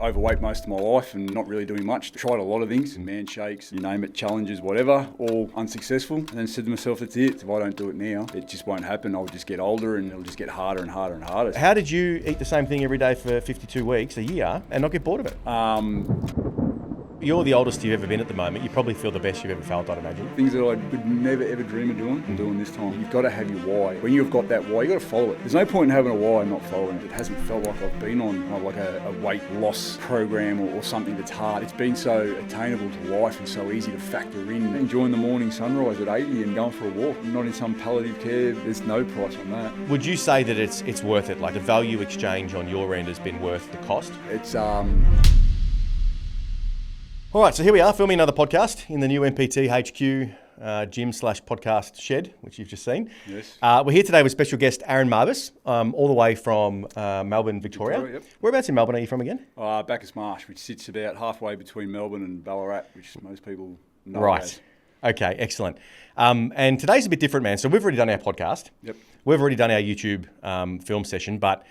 overweight most of my life and not really doing much. Tried a lot of things, man shakes, you name it, challenges, whatever, all unsuccessful. And then said to myself, that's it. If I don't do it now, it just won't happen. I'll just get older and it'll just get harder and harder and harder. How did you eat the same thing every day for 52 weeks, a year, and not get bored of it? You're the oldest you've ever been at the moment. You probably feel the best you've ever felt, I'd imagine. Things that I would never ever dream of doing, I'm doing this time. You've got to have your why. When you've got that why, you've got to follow it. There's no point in having a why and not following it. It hasn't felt like I've been on like a weight loss program or something that's hard. It's been so attainable to life and so easy to factor in. Enjoying the morning sunrise at 80 and going for a walk. I'm not in some palliative care. There's no price on that. Would you say that it's worth it? Like the value exchange on your end has been worth the cost? It's All right, so here we are filming another podcast in the new MPT HQ gym/podcast shed, which you've just seen. Yes. We're here today with special guest Aaron Marbus, all the way from Melbourne, Victoria. Yep. Whereabouts in Melbourne are you from again? Bacchus Marsh, which sits about halfway between Melbourne and Ballarat, which most people know Right. as. Okay, excellent. And today's a bit different, man. So we've already done our podcast. Yep. We've already done our YouTube film session, but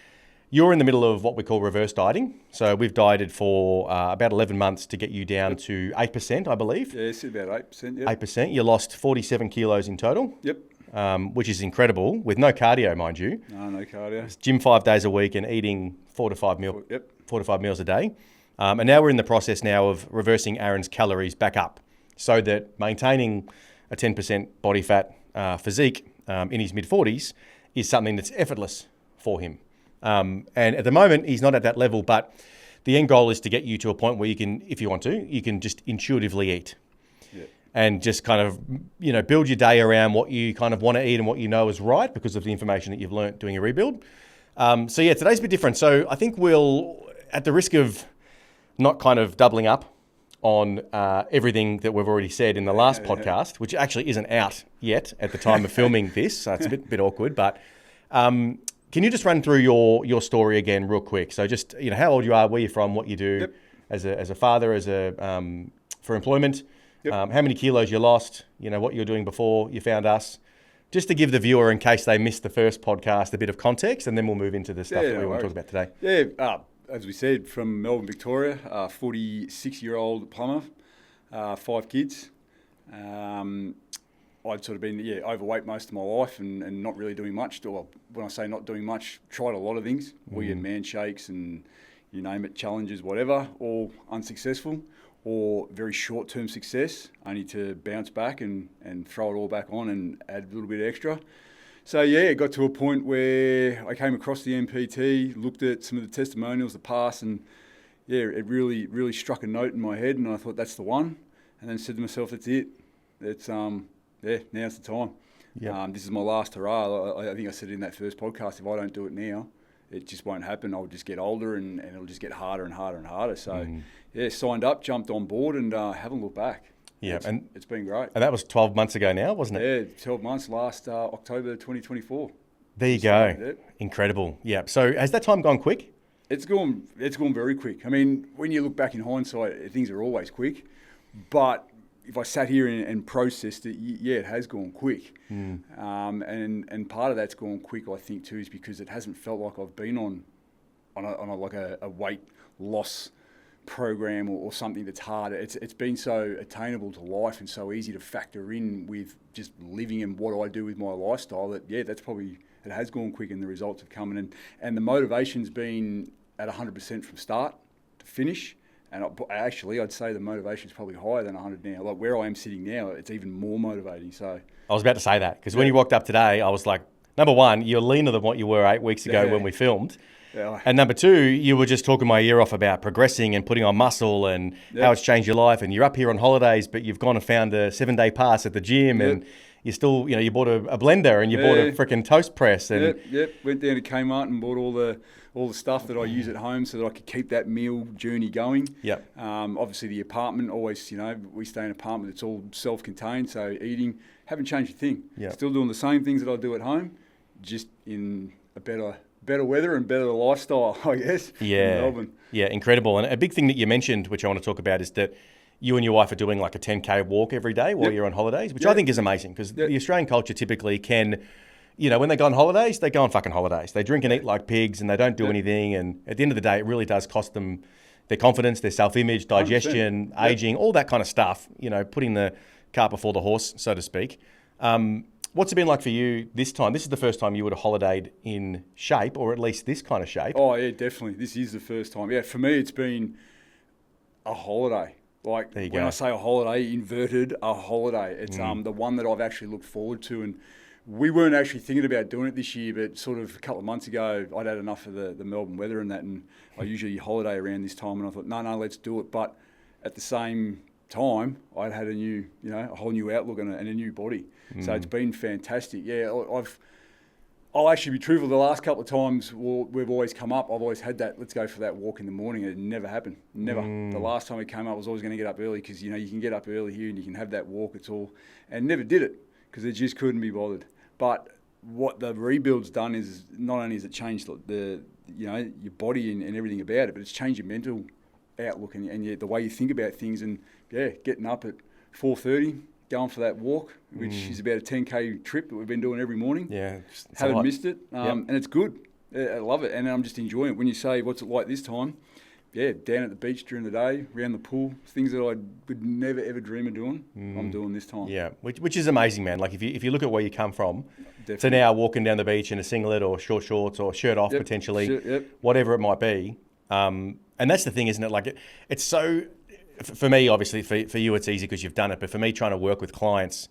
you're in the middle of what we call reverse dieting. So we've dieted for about 11 months to get you down to 8%, I believe. Yeah, it's about 8%. Yep. 8%. You lost 47 kilos in total. Yep. Which is incredible, with no cardio, mind you. No cardio. Gym 5 days a week and eating 4 to 5 meals a day. And now we're in the process now of reversing Aaron's calories back up so that maintaining a 10% body fat physique in his mid-40s is something that's effortless for him. And at the moment, he's not at that level, but the end goal is to get you to a point where you can, if you want to, you can just intuitively eat. Yeah. And just kind of, build your day around what you kind of want to eat and what you know is right because of the information that you've learnt doing a rebuild. So yeah, today's a bit different. So I think we'll, at the risk of not kind of doubling up on everything that we've already said in the last podcast, which actually isn't out yet at the time of filming this, so it's a bit awkward, but can you just run through your story again real quick? So just, how old you are, where you're from, what you do as a father, for employment, how many kilos you lost, what you were doing before you found us, just to give the viewer, in case they missed the first podcast, a bit of context, and then we'll move into the stuff that we want to talk about today. Yeah, as we said, from Melbourne, Victoria, 46-year-old plumber, 5 kids. I'd sort of been overweight most of my life and not really doing much. Well, when I say not doing much, tried a lot of things, weird man shakes and you name it, challenges, whatever, all unsuccessful or very short-term success, only to bounce back and throw it all back on and add a little bit extra. So it got to a point where I came across the MPT, looked at some of the testimonials, the past, and it really, really struck a note in my head, and I thought that's the one. And then said to myself, that's it. It's now's the time. Yep. This is my last hurrah. I think I said in that first podcast, if I don't do it now, it just won't happen. I'll just get older and it'll just get harder and harder and harder. So signed up, jumped on board, and haven't looked back. Yeah, it's been great. And that was 12 months ago now, wasn't it? Yeah, 12 months, last October 2024. There you go. Incredible. Yeah. So has that time gone quick? It's gone very quick. I mean, when you look back in hindsight, things are always quick. But if I sat here and processed it, it has gone quick. And part of that's gone quick, I think, too, is because it hasn't felt like I've been on a weight loss program or something that's hard. It's been so attainable to life and so easy to factor in with just living and what I do with my lifestyle that that's probably, it has gone quick and the results have come in, and the motivation's been at 100% from start to finish. And actually, I'd say the motivation's probably higher than 100 now. Like where I am sitting now, it's even more motivating. So I was about to say that because when you walked up today, I was like, number one, you're leaner than what you were 8 weeks ago when we filmed. Yeah. And number two, you were just talking my ear off about progressing and putting on muscle and how it's changed your life. And you're up here on holidays, but you've gone and found a 7-day pass at the gym and you still, you bought a blender and you bought a freaking toast press. And went down to Kmart and bought all the stuff that I use at home so that I could keep that meal journey going. Yep. Obviously the apartment, always, we stay in an apartment that's all self-contained, so eating, haven't changed a thing. Yep. Still doing the same things that I do at home, just in a better weather and better lifestyle, I guess, in Melbourne. Yeah, incredible. And a big thing that you mentioned, which I want to talk about, is that you and your wife are doing like a 10K walk every day while you're on holidays, which I think is amazing because the Australian culture typically can, when they go on holidays, they go on fucking holidays. They drink and eat like pigs and they don't do anything. And at the end of the day, it really does cost them, their confidence, their self-image, digestion, 100%. aging, all that kind of stuff, putting the cart before the horse, so to speak. What's it been like for you this time? This is the first time you would have holidayed in shape, or at least this kind of shape. Oh, yeah, definitely. This is the first time. Yeah, for me, it's been a holiday. Like, when I say a holiday, inverted, a holiday. It's the one that I've actually looked forward to. And we weren't actually thinking about doing it this year, but sort of a couple of months ago, I'd had enough of the Melbourne weather and that, and I usually holiday around this time, and I thought, no, let's do it. But at the same time, I'd had a whole new outlook and a new body. So it's been fantastic. Yeah, I'll actually be truthful. The last couple of times we've always come up, I've always had that, let's go for that walk in the morning. It never happened. Never. The last time it came up, I was always going to get up early because, you can get up early here and you can have that walk. It's all, and never did it because it just couldn't be bothered. But what the rebuild's done is not only has it changed your body and everything about it, but it's changed your mental outlook and the way you think about things. And getting up at 4:30, going for that walk, which is about a 10K trip that we've been doing every morning. Yeah, haven't missed it, and it's good. I love it, and I'm just enjoying it. When you say what's it like this time, down at the beach during the day, around the pool, things that I would never ever dream of doing, I'm doing this time. Yeah, which is amazing, man. Like if you look at where you come from, Definitely. to now walking down the beach in a singlet or short shorts or shirt off potentially, whatever it might be, and that's the thing, isn't it? Like it's so. For me, obviously, for you, it's easy because you've done it. But for me, trying to work with clients,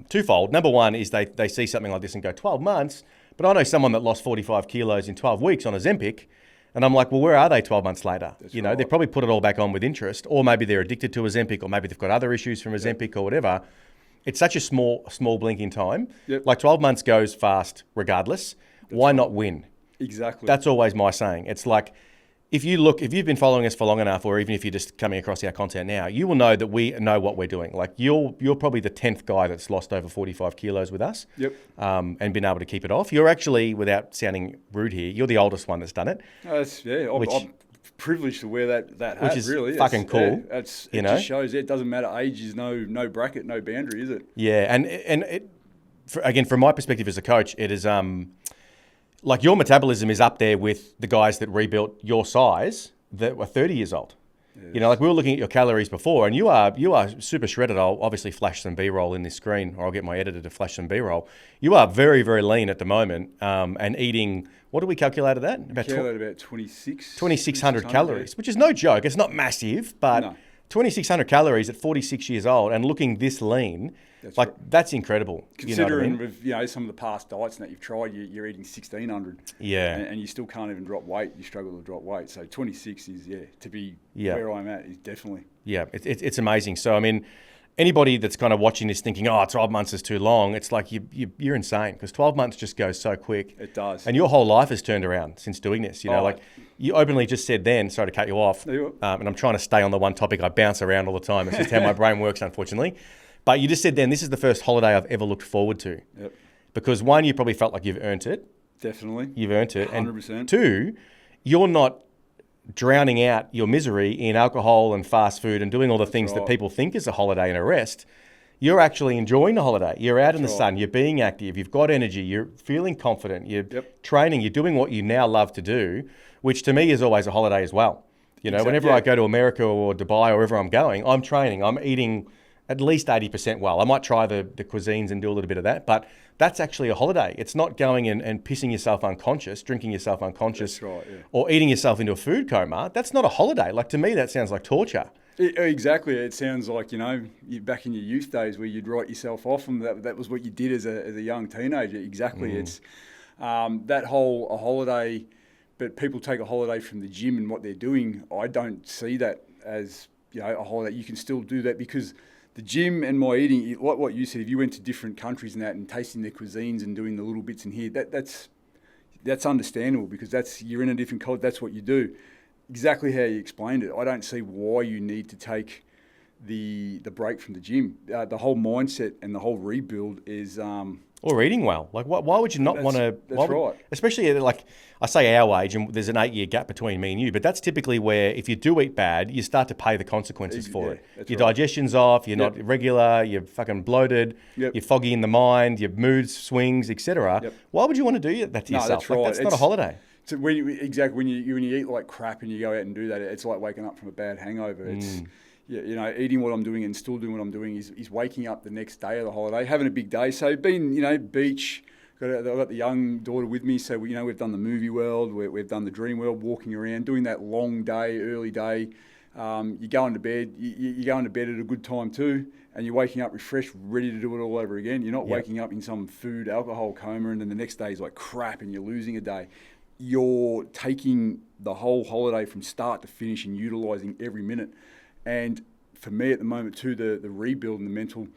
twofold. Number one is they see something like this and go, 12 months? But I know someone that lost 45 kilos in 12 weeks on Ozempic. And I'm like, well, where are they 12 months later? That's right. They've probably put it all back on with interest. Or maybe they're addicted to Ozempic, or maybe they've got other issues from Ozempic or whatever. It's such a small blink in time. Yep. Like 12 months goes fast regardless. Why not win? Exactly. That's always my saying. It's like, if you've been following us for long enough, or even if you're just coming across our content now, you will know that we know what we're doing. Like you're probably the 10th guy that's lost over 45 kilos with us. Yep. And been able to keep it off. You're actually, without sounding rude here, you're the oldest one that's done it. I'm privileged to wear that hat. Which is really fucking cool. It just shows it doesn't matter. Age is no bracket, no boundary, is it? Yeah, and again, from my perspective as a coach, it is like your metabolism is up there with the guys that rebuilt your size that were 30 years old. Yes. Like we were looking at your calories before, and you are super shredded. I'll obviously flash some B-roll in this screen, or I'll get my editor to flash some B-roll. You are very, very lean at the moment, and eating, what do we calculate at that? About 2,600 calories, which is no joke. It's not massive, but 2,600 calories at 46 years old and looking this lean. That's incredible. Considering you know with some of the past diets that you've tried, you're eating 1,600. Yeah. And you still can't even drop weight. You struggle to drop weight. So 26 is, to be where I'm at is definitely. Yeah, it's amazing. So, I mean, anybody that's kind of watching this thinking, 12 months is too long, it's like you're insane, because 12 months just goes so quick. It does. And your whole life has turned around since doing this. Like you openly just said then, sorry to cut you off, and I'm trying to stay on the one topic. I bounce around all the time. It's just how my brain works, unfortunately. But you just said then, this is the first holiday I've ever looked forward to. Yep. Because one, you probably felt like you've earned it. Definitely. You've earned it. 100%. And two, you're not drowning out your misery in alcohol and fast food and doing all the things that people think is a holiday and a rest. You're actually enjoying the holiday. You're out in the sun. You're being active. You've got energy. You're feeling confident. You're training. You're doing what you now love to do, which to me is always a holiday as well. Whenever I go to America or Dubai or wherever I'm going, I'm training. I'm eating at least 80% well. I might try the cuisines and do a little bit of that, but that's actually a holiday. It's not going and pissing yourself unconscious, drinking yourself unconscious, or eating yourself into a food coma. That's not a holiday. Like, to me, that sounds like torture. Exactly. It sounds like, you back in your youth days where you'd write yourself off, and that was what you did as a young teenager. Exactly. It's that whole a holiday, but people take a holiday from the gym and what they're doing. I don't see that as a holiday. You can still do that, because the gym and my eating, like what you said, if you went to different countries and that and tasting their cuisines and doing the little bits in here, that's understandable, because you're in a different culture. That's what you do. Exactly how you explained it. I don't see why you need to take the break from the gym. The whole mindset and the whole rebuild is or eating well. Like, why would you not want to? That's right. Especially, like, I say our age, and there's an 8-year gap between me and you, but that's typically where, if you do eat bad, you start to pay the consequences for it. Your digestion's off, you're not regular, you're fucking bloated, you're foggy in the mind, your mood swings, etc. Why would you want to do that to yourself? That's right. That's not a holiday. So when you eat like crap and you go out and do that, it's like waking up from a bad hangover. It's eating what I'm doing and still doing what I'm doing is waking up the next day of the holiday, having a big day. So being beach. I've got the young daughter with me, so we've done the movie world, we've done the dream world, walking around, doing that long day, early day. You go into bed, you go into bed at a good time too, and you're waking up refreshed, ready to do it all over again. You're not waking up in some food, alcohol coma, and then the next day is like crap and you're losing a day. You're taking the whole holiday from start to finish and utilising every minute. And for me at the moment too, the rebuild and the mental,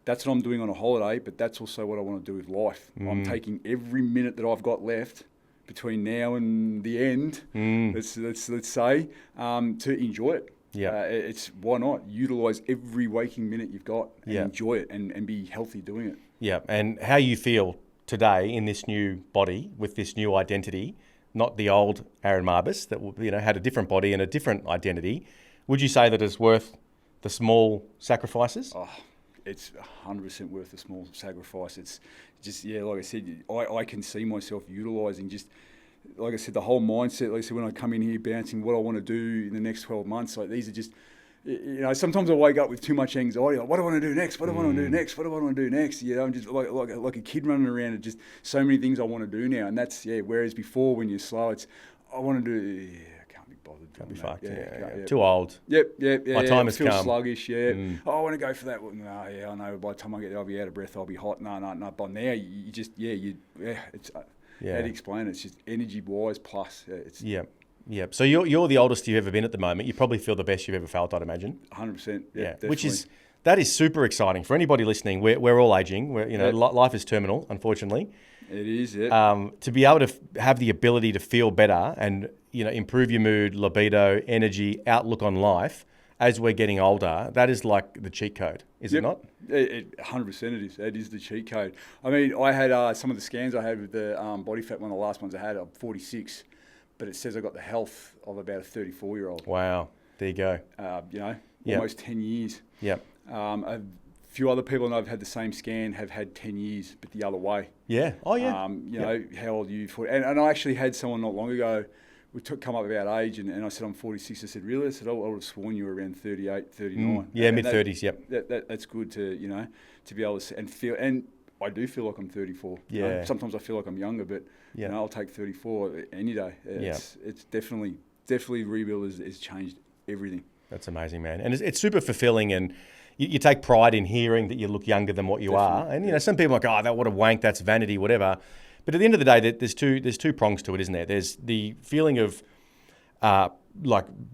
that's what I'm doing on a holiday, but that's also what I want to do with life. I'm taking every minute that I've got left between now and the end, let's say, to enjoy it. It's why not utilise every waking minute you've got and enjoy it and be healthy doing it. Yeah, and how you feel today in this new body with this new identity, not the old Aaron Marbus that had a different body and a different identity. Would you say that it's worth the small sacrifices? Oh, it's 100% worth the small sacrifice. It's just, like I said, I can see myself utilising just, like I said, the whole mindset. Like I said, when I come in here bouncing what I want to do in the next 12 months, like these are just, sometimes I wake up with too much anxiety. Like, what do I want to do next? What do I want to do next? What do I want to do next? I'm just like a kid running around and just so many things I want to do now. And that's, whereas before when you're slow, it's, I want to do, Can't be fucked. Too old. Yep. My time has feel come. Sluggish. Oh, I want to go for that. Well, no, I know. By the time I get there, I'll be out of breath. I'll be hot. No. By now, you just, it's. How to explain it? It's just energy wise plus. Yeah. So you're the oldest you've ever been at the moment. You probably feel the best you've ever felt, I'd imagine. 100%. Yeah. That is super exciting for anybody listening. We're all aging. Life is terminal, unfortunately. It is. Yeah. To be able to have the ability to feel better and improve your mood, libido, energy, outlook on life as we're getting older, that is like the cheat code, is it not? 100% it is. That is the cheat code. I mean, I had some of the scans I had with the body fat, one of the last ones I had, I'm 46, but it says I got the health of about a 34-year-old. Wow. There you go. Almost 10 years. Yeah. A few other people I know have had the same scan have had 10 years, but the other way. Yeah. Oh, yeah. How old are you? And I actually had someone not long ago, come up about age, and I said, I'm 46. I said, really? I said, I would have sworn you were around 38, 39. Mid-30s, yep. That's good to be able to and feel, and I do feel like I'm 34. Yeah. Sometimes I feel like I'm younger, but I'll take 34 any day. It's definitely Rebuild has changed everything. That's amazing, man. And it's super fulfilling, and you take pride in hearing that you look younger than what you are. And some people are like, that what a wank, that's vanity, whatever. But at the end of the day, there's two prongs to it, isn't there? There's the feeling of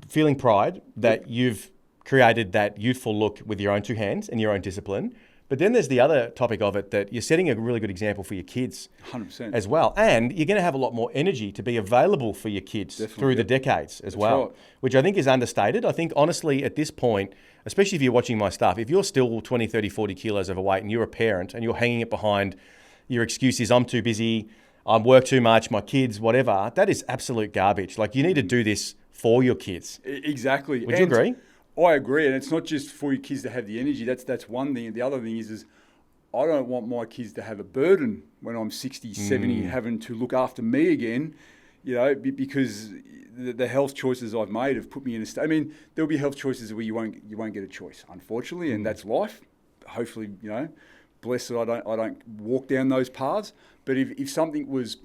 feeling pride that you've created that youthful look with your own two hands and your own discipline. But then there's the other topic of it that you're setting a really good example for your kids 100%. As well. And you're going to have a lot more energy to be available for your kids through the decades as well, right. Which I think is understated. I think, honestly, at this point, especially if you're watching my stuff, if you're still 20, 30, 40 kilos overweight and you're a parent and you're hanging it behind your excuse is I'm too busy, I work too much, my kids, whatever, that is absolute garbage. Like, you need to do this for your kids. Exactly. Would you agree? I agree, and it's not just for your kids to have the energy. That's one thing. The other thing is I don't want my kids to have a burden when I'm 60, 70, having to look after me again, because the health choices I've made have put me in a state. I mean, there'll be health choices where you won't get a choice, unfortunately, and that's life. Hopefully, blessed that I don't walk down those paths. But if something was,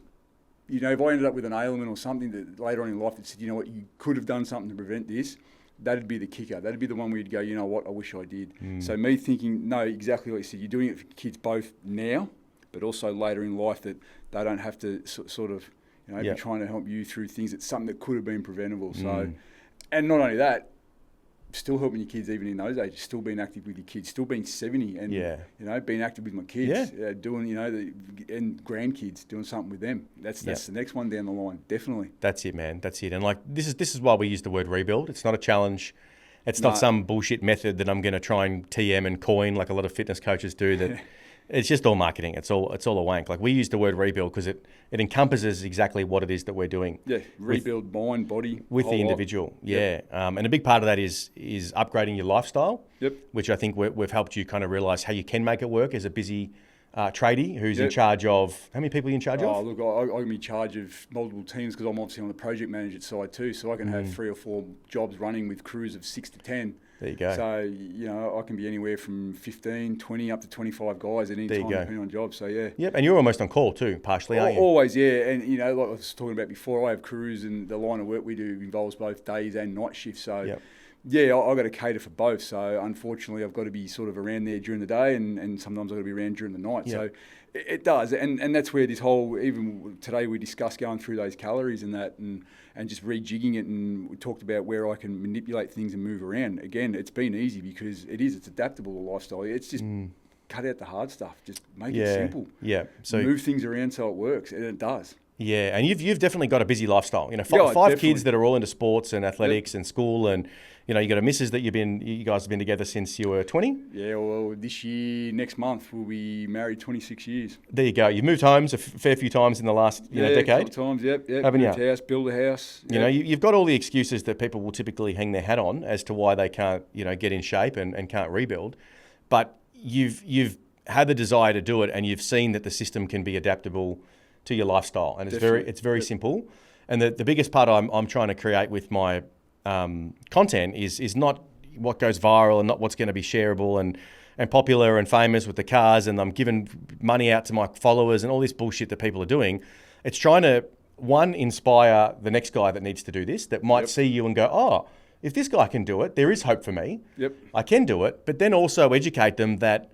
if I ended up with an ailment or something that later on in life that said, you know what, you could have done something to prevent this, that'd be the kicker. That'd be the one where you'd go, you know what, I wish I did. So me thinking, no, exactly what you said, you're doing it for kids both now, but also later in life, that they don't have to sort of, be trying to help you through things that's something that could have been preventable. So, and not only that, still helping your kids even in those ages, still being active with your kids, still being 70 and being active with my kids, doing and grandkids, doing something with them. That's the next one down the line, definitely. That's it, man. That's it. And like this is why we use the word rebuild. It's not a challenge. It's not some bullshit method that I'm going to try and TM and coin like a lot of fitness coaches do. That it's just all marketing. It's all a wank. Like, we use the word rebuild because it encompasses exactly what it is that we're doing. Yeah, rebuild mind, body, with the individual. And a big part of that is upgrading your lifestyle. Yep. Which I think we've helped you kind of realize how you can make it work as a busy tradie who's in charge of, how many people are you in charge of? Look, I'm in charge of multiple teams because I'm obviously on the project manager side too. So I can have 3 or 4 jobs running with crews of 6 to 10. There you go. So, I can be anywhere from 15, 20 up to 25 guys at any time depending on jobs. So, yeah. Yep, and you're almost on call too, partially, aren't you? Always, yeah. And, like I was talking about before, I have crews and the line of work we do involves both days and night shifts. So, yeah, I've got to cater for both. So, unfortunately, I've got to be sort of around there during the day and sometimes I've got to be around during the night. Yep. So, it does. And that's where this whole, even today we discussed going through those calories and that and just rejigging it. And we talked about where I can manipulate things and move around. Again, it's been easy because it's adaptable to lifestyle. It's just cut out the hard stuff. Just make it simple. Yeah. So move things around so it works, and it does. Yeah, and you've definitely got a busy lifestyle. 5 definitely. kids that are all into sports and athletics and school, and you got a missus that you guys have been together since you were 20. Yeah, well, this year, next month, we'll be married 26 years. There you go. You've moved homes a fair few times in the last decade. A couple of times, yep. Haven't moved you? House, build a house. You've got all the excuses that people will typically hang their hat on as to why they can't, get in shape and can't rebuild, but you've had the desire to do it, and you've seen that the system can be adaptable to your lifestyle, and it's very simple. And the biggest part I'm trying to create with my content is not what goes viral and not what's going to be shareable and popular and famous with the cars, and I'm giving money out to my followers and all this bullshit that people are doing. It's trying to, one, inspire the next guy that needs to do this, that might see you and go, oh, if this guy can do it, there is hope for me. Yep. I can do it. But then also educate them that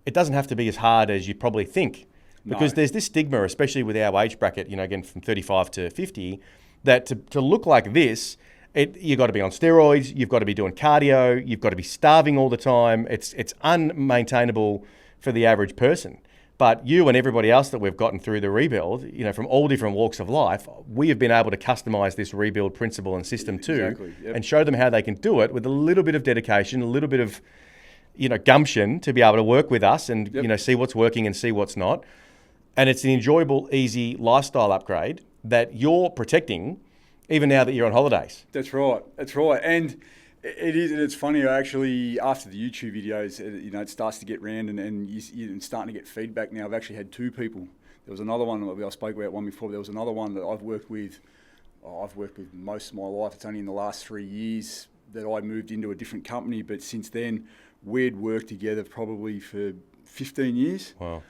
it doesn't have to be as hard as you probably think. Because there's this stigma, especially with our age bracket, again, from 35 to 50, that to look like this, you've got to be on steroids, you've got to be doing cardio, you've got to be starving all the time. It's unmaintainable for the average person. But you and everybody else that we've gotten through the rebuild, from all different walks of life, we have been able to customize this rebuild principle and system too, and show them how they can do it with a little bit of dedication, a little bit of gumption to be able to work with us and see what's working and see what's not. And it's an enjoyable, easy lifestyle upgrade that you're protecting even now that you're on holidays. That's right. And it is, and it's funny, actually, after the YouTube videos, it starts to get round and you're starting to get feedback now. I've actually had 2 people. There was another one, I spoke about one before, there was another one that I've worked with most of my life. It's only in the last 3 years that I moved into a different company, but since then, we'd worked together probably for 15 years. Wow.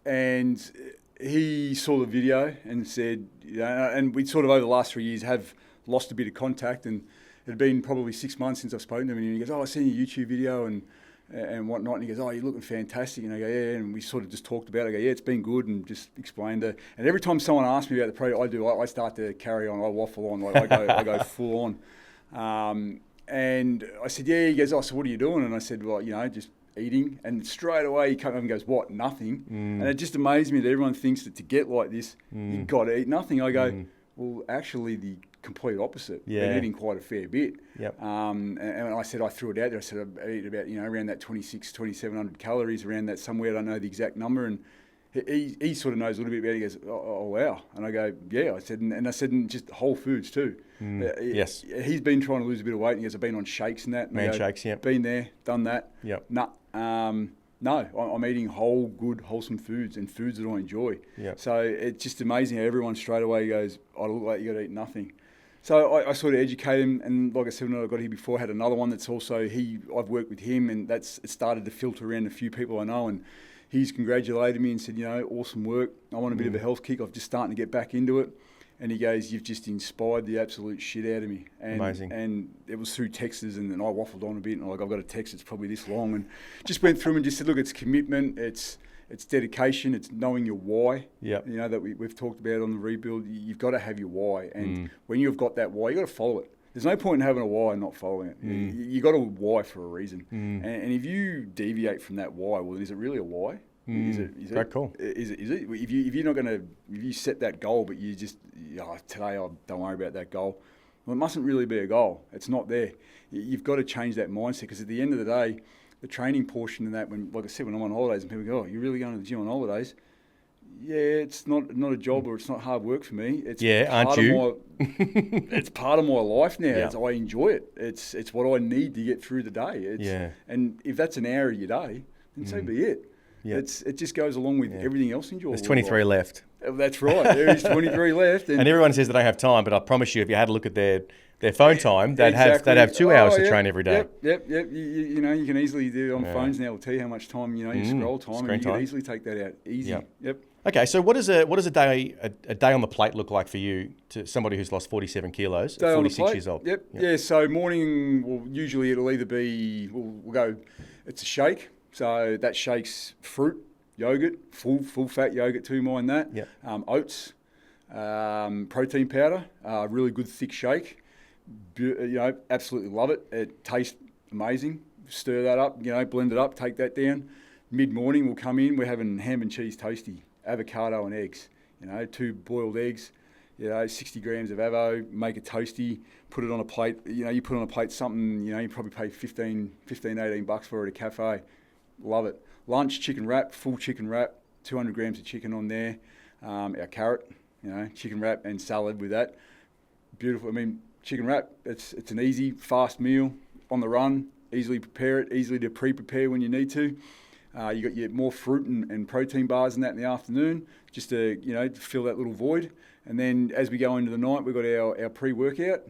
And he saw the video and said, and we sort of over the last 3 years have lost a bit of contact, and it had been probably 6 months since I've spoken to him, and he goes, oh, I seen your YouTube video and whatnot, and he goes, oh, you're looking fantastic, and I go, yeah, and we sort of just talked about it. I go, yeah, it's been good, and just explained it. And every time someone asks me about the project, I start to carry on, I waffle on, like I go full on. And I said, yeah, he goes, oh, so what are you doing? And I said, well, just eating. And straight away he came up and goes, what, nothing? And it just amazed me that everyone thinks that to get like this, you've got to eat nothing. I go, well, actually the complete opposite. Yeah. Been eating quite a fair bit. Yep. And I said, I threw it out there. I said, I eat about, around that 2,700 calories, around that somewhere. I don't know the exact number. And he sort of knows a little bit about it. He goes, oh wow. And I go, yeah. I said, and just whole foods too. Yes. He's been trying to lose a bit of weight, and he goes, I've been on shakes and that. And shakes, yeah. Been there, done that. Yep. No, I'm eating whole, good, wholesome foods and foods that I enjoy. Yep. So it's just amazing how everyone straight away goes, I look like you got to eat nothing. So I sort of educate him, and like I said, when I got here before, I had another one that's also, I've worked with him, and it started to filter around a few people I know, and he's congratulated me and said, awesome work. I want a bit of a health kick. I'm just starting to get back into it. And he goes, you've just inspired the absolute shit out of me. And, amazing. And it was through texts, and then I waffled on a bit, and I've got a text that's probably this long, and just went through and just said, look, it's commitment, it's dedication, it's knowing your why. Yep. That we've talked about on the rebuild. You've got to have your why. And when you've got that why, you've got to follow it. There's no point in having a why and not following it. You got a why for a reason. And if you deviate from that why, well, is it really a why? Is it? Great call. Is it? If you're not going to, if you set that goal, but you just, today I don't worry about that goal. Well, it mustn't really be a goal. It's not there. You've got to change that mindset, because at the end of the day, the training portion of that, like I said, when I'm on holidays and people go, oh, you're really going to the gym on holidays? Yeah, it's not a job, or it's not hard work for me. It's aren't you? It's part of my life now. Yeah. I enjoy it. It's what I need to get through the day. And if that's an hour of your day, then so be it. Yeah. It just goes along with everything else in your life. There's 23 left. That's right. There is 23 left. And everyone says they don't have time, but I promise you, if you had a look at their phone time, they'd have 2 hours to train every day. Yep. You know, you can easily do it on phones now. Will tell you how much time, you know, you scroll time, and you can easily take that out. Easy. Yep. Okay, so what does a day on the plate look like for you, to somebody who's lost 47 kilos at 46 years old? Yep. Yeah. So morning, well, usually it'll either be we'll go. It's a shake. So that shake's fruit, yogurt, full fat yogurt too. Mind that. Yep. Oats, protein powder. Really good thick shake. You know, absolutely love it. It tastes amazing. Stir that up. You know, blend it up. Take that down. Mid morning we'll come in. We're having ham and cheese toasty. Avocado and eggs, you know, 2 boiled eggs, you know, 60 grams of avo, make a toasty, put it on a plate. You know, you put on a plate something, you know, you probably pay $18 for it at a cafe. Love it. Lunch, chicken wrap, full chicken wrap, 200 grams of chicken on there, our carrot, you know, chicken wrap and salad with that. Beautiful. I mean, chicken wrap, it's an easy, fast meal on the run, easily prepare it, easily to pre-prepare when you need to. You got your more fruit and protein bars and that in the afternoon, just to, you know, to fill that little void. And then as we go into the night, we've got our pre-workout.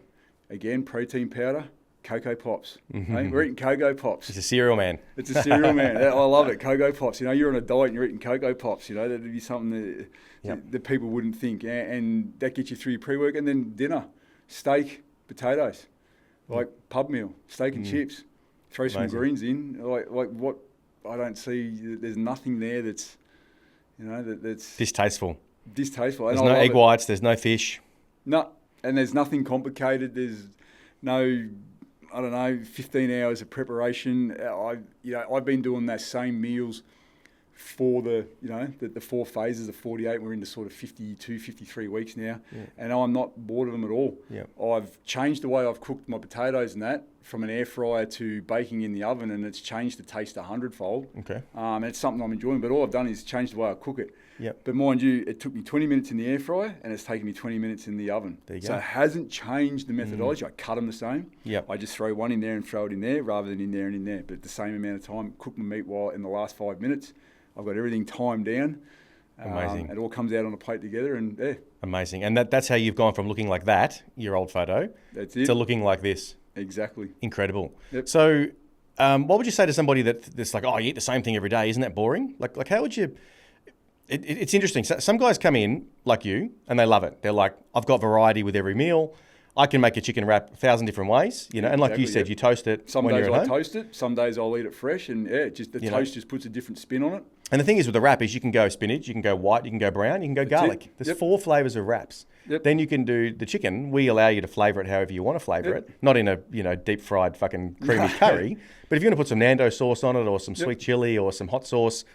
Again, protein powder, Cocoa Pops. Mm-hmm. Hey, we're eating Cocoa Pops. It's a cereal man. It's a cereal man. I love it. Cocoa Pops. You know, you're on a diet and you're eating Cocoa Pops. You know, that'd be something that people wouldn't think. And that gets you through your pre-work. And then dinner, steak, potatoes, like pub meal, steak and chips. Throw some greens in. Like what? I don't see. There's nothing there that's, you know, that's distasteful. Distasteful. There's no egg whites. There's no fish. No, and there's nothing complicated. There's no, I don't know, 15 hours of preparation. I've been doing those same meals for the 4 phases of 48. We're into sort of 52, 53 weeks now, and I'm not bored of them at all. Yeah. I've changed the way I've cooked my potatoes and that from an air fryer to baking in the oven, and it's changed the taste 100-fold. Okay. And it's something I'm enjoying, but all I've done is change the way I cook it. Yep. But mind you, it took me 20 minutes in the air fryer, and it's taken me 20 minutes in the oven. There you so go. it hasn't changed the methodology. I cut them the same. Yep. I just throw one in there and throw it in there rather than in there and in there. But the same amount of time, cook my meat while in the last 5 minutes. I've got everything timed down. Amazing. It all comes out on a plate together, and Amazing. And that's how you've gone from looking like that, your old photo, that's it, to looking like this. Exactly. Incredible. Yep. So what would you say to somebody that's like, oh, you eat the same thing every day? Isn't that boring? Like how would you... It's interesting. So some guys come in like you and they love it. They're like, I've got variety with every meal. I can make a chicken wrap 1,000 different ways, you know. And like you said, you toast it. Some when days you're at I home. toast it. Some days I'll eat it fresh, and just the toast just puts a different spin on it. And the thing is with the wrap is you can go spinach, you can go white, you can go brown, you can go garlic. There's 4 flavors of wraps. Yep. Then you can do the chicken. We allow you to flavor it however you want to flavor it, not in a deep fried fucking creamy curry. But if you're going to put some Nando sauce on it, or some sweet chili, or some hot sauce,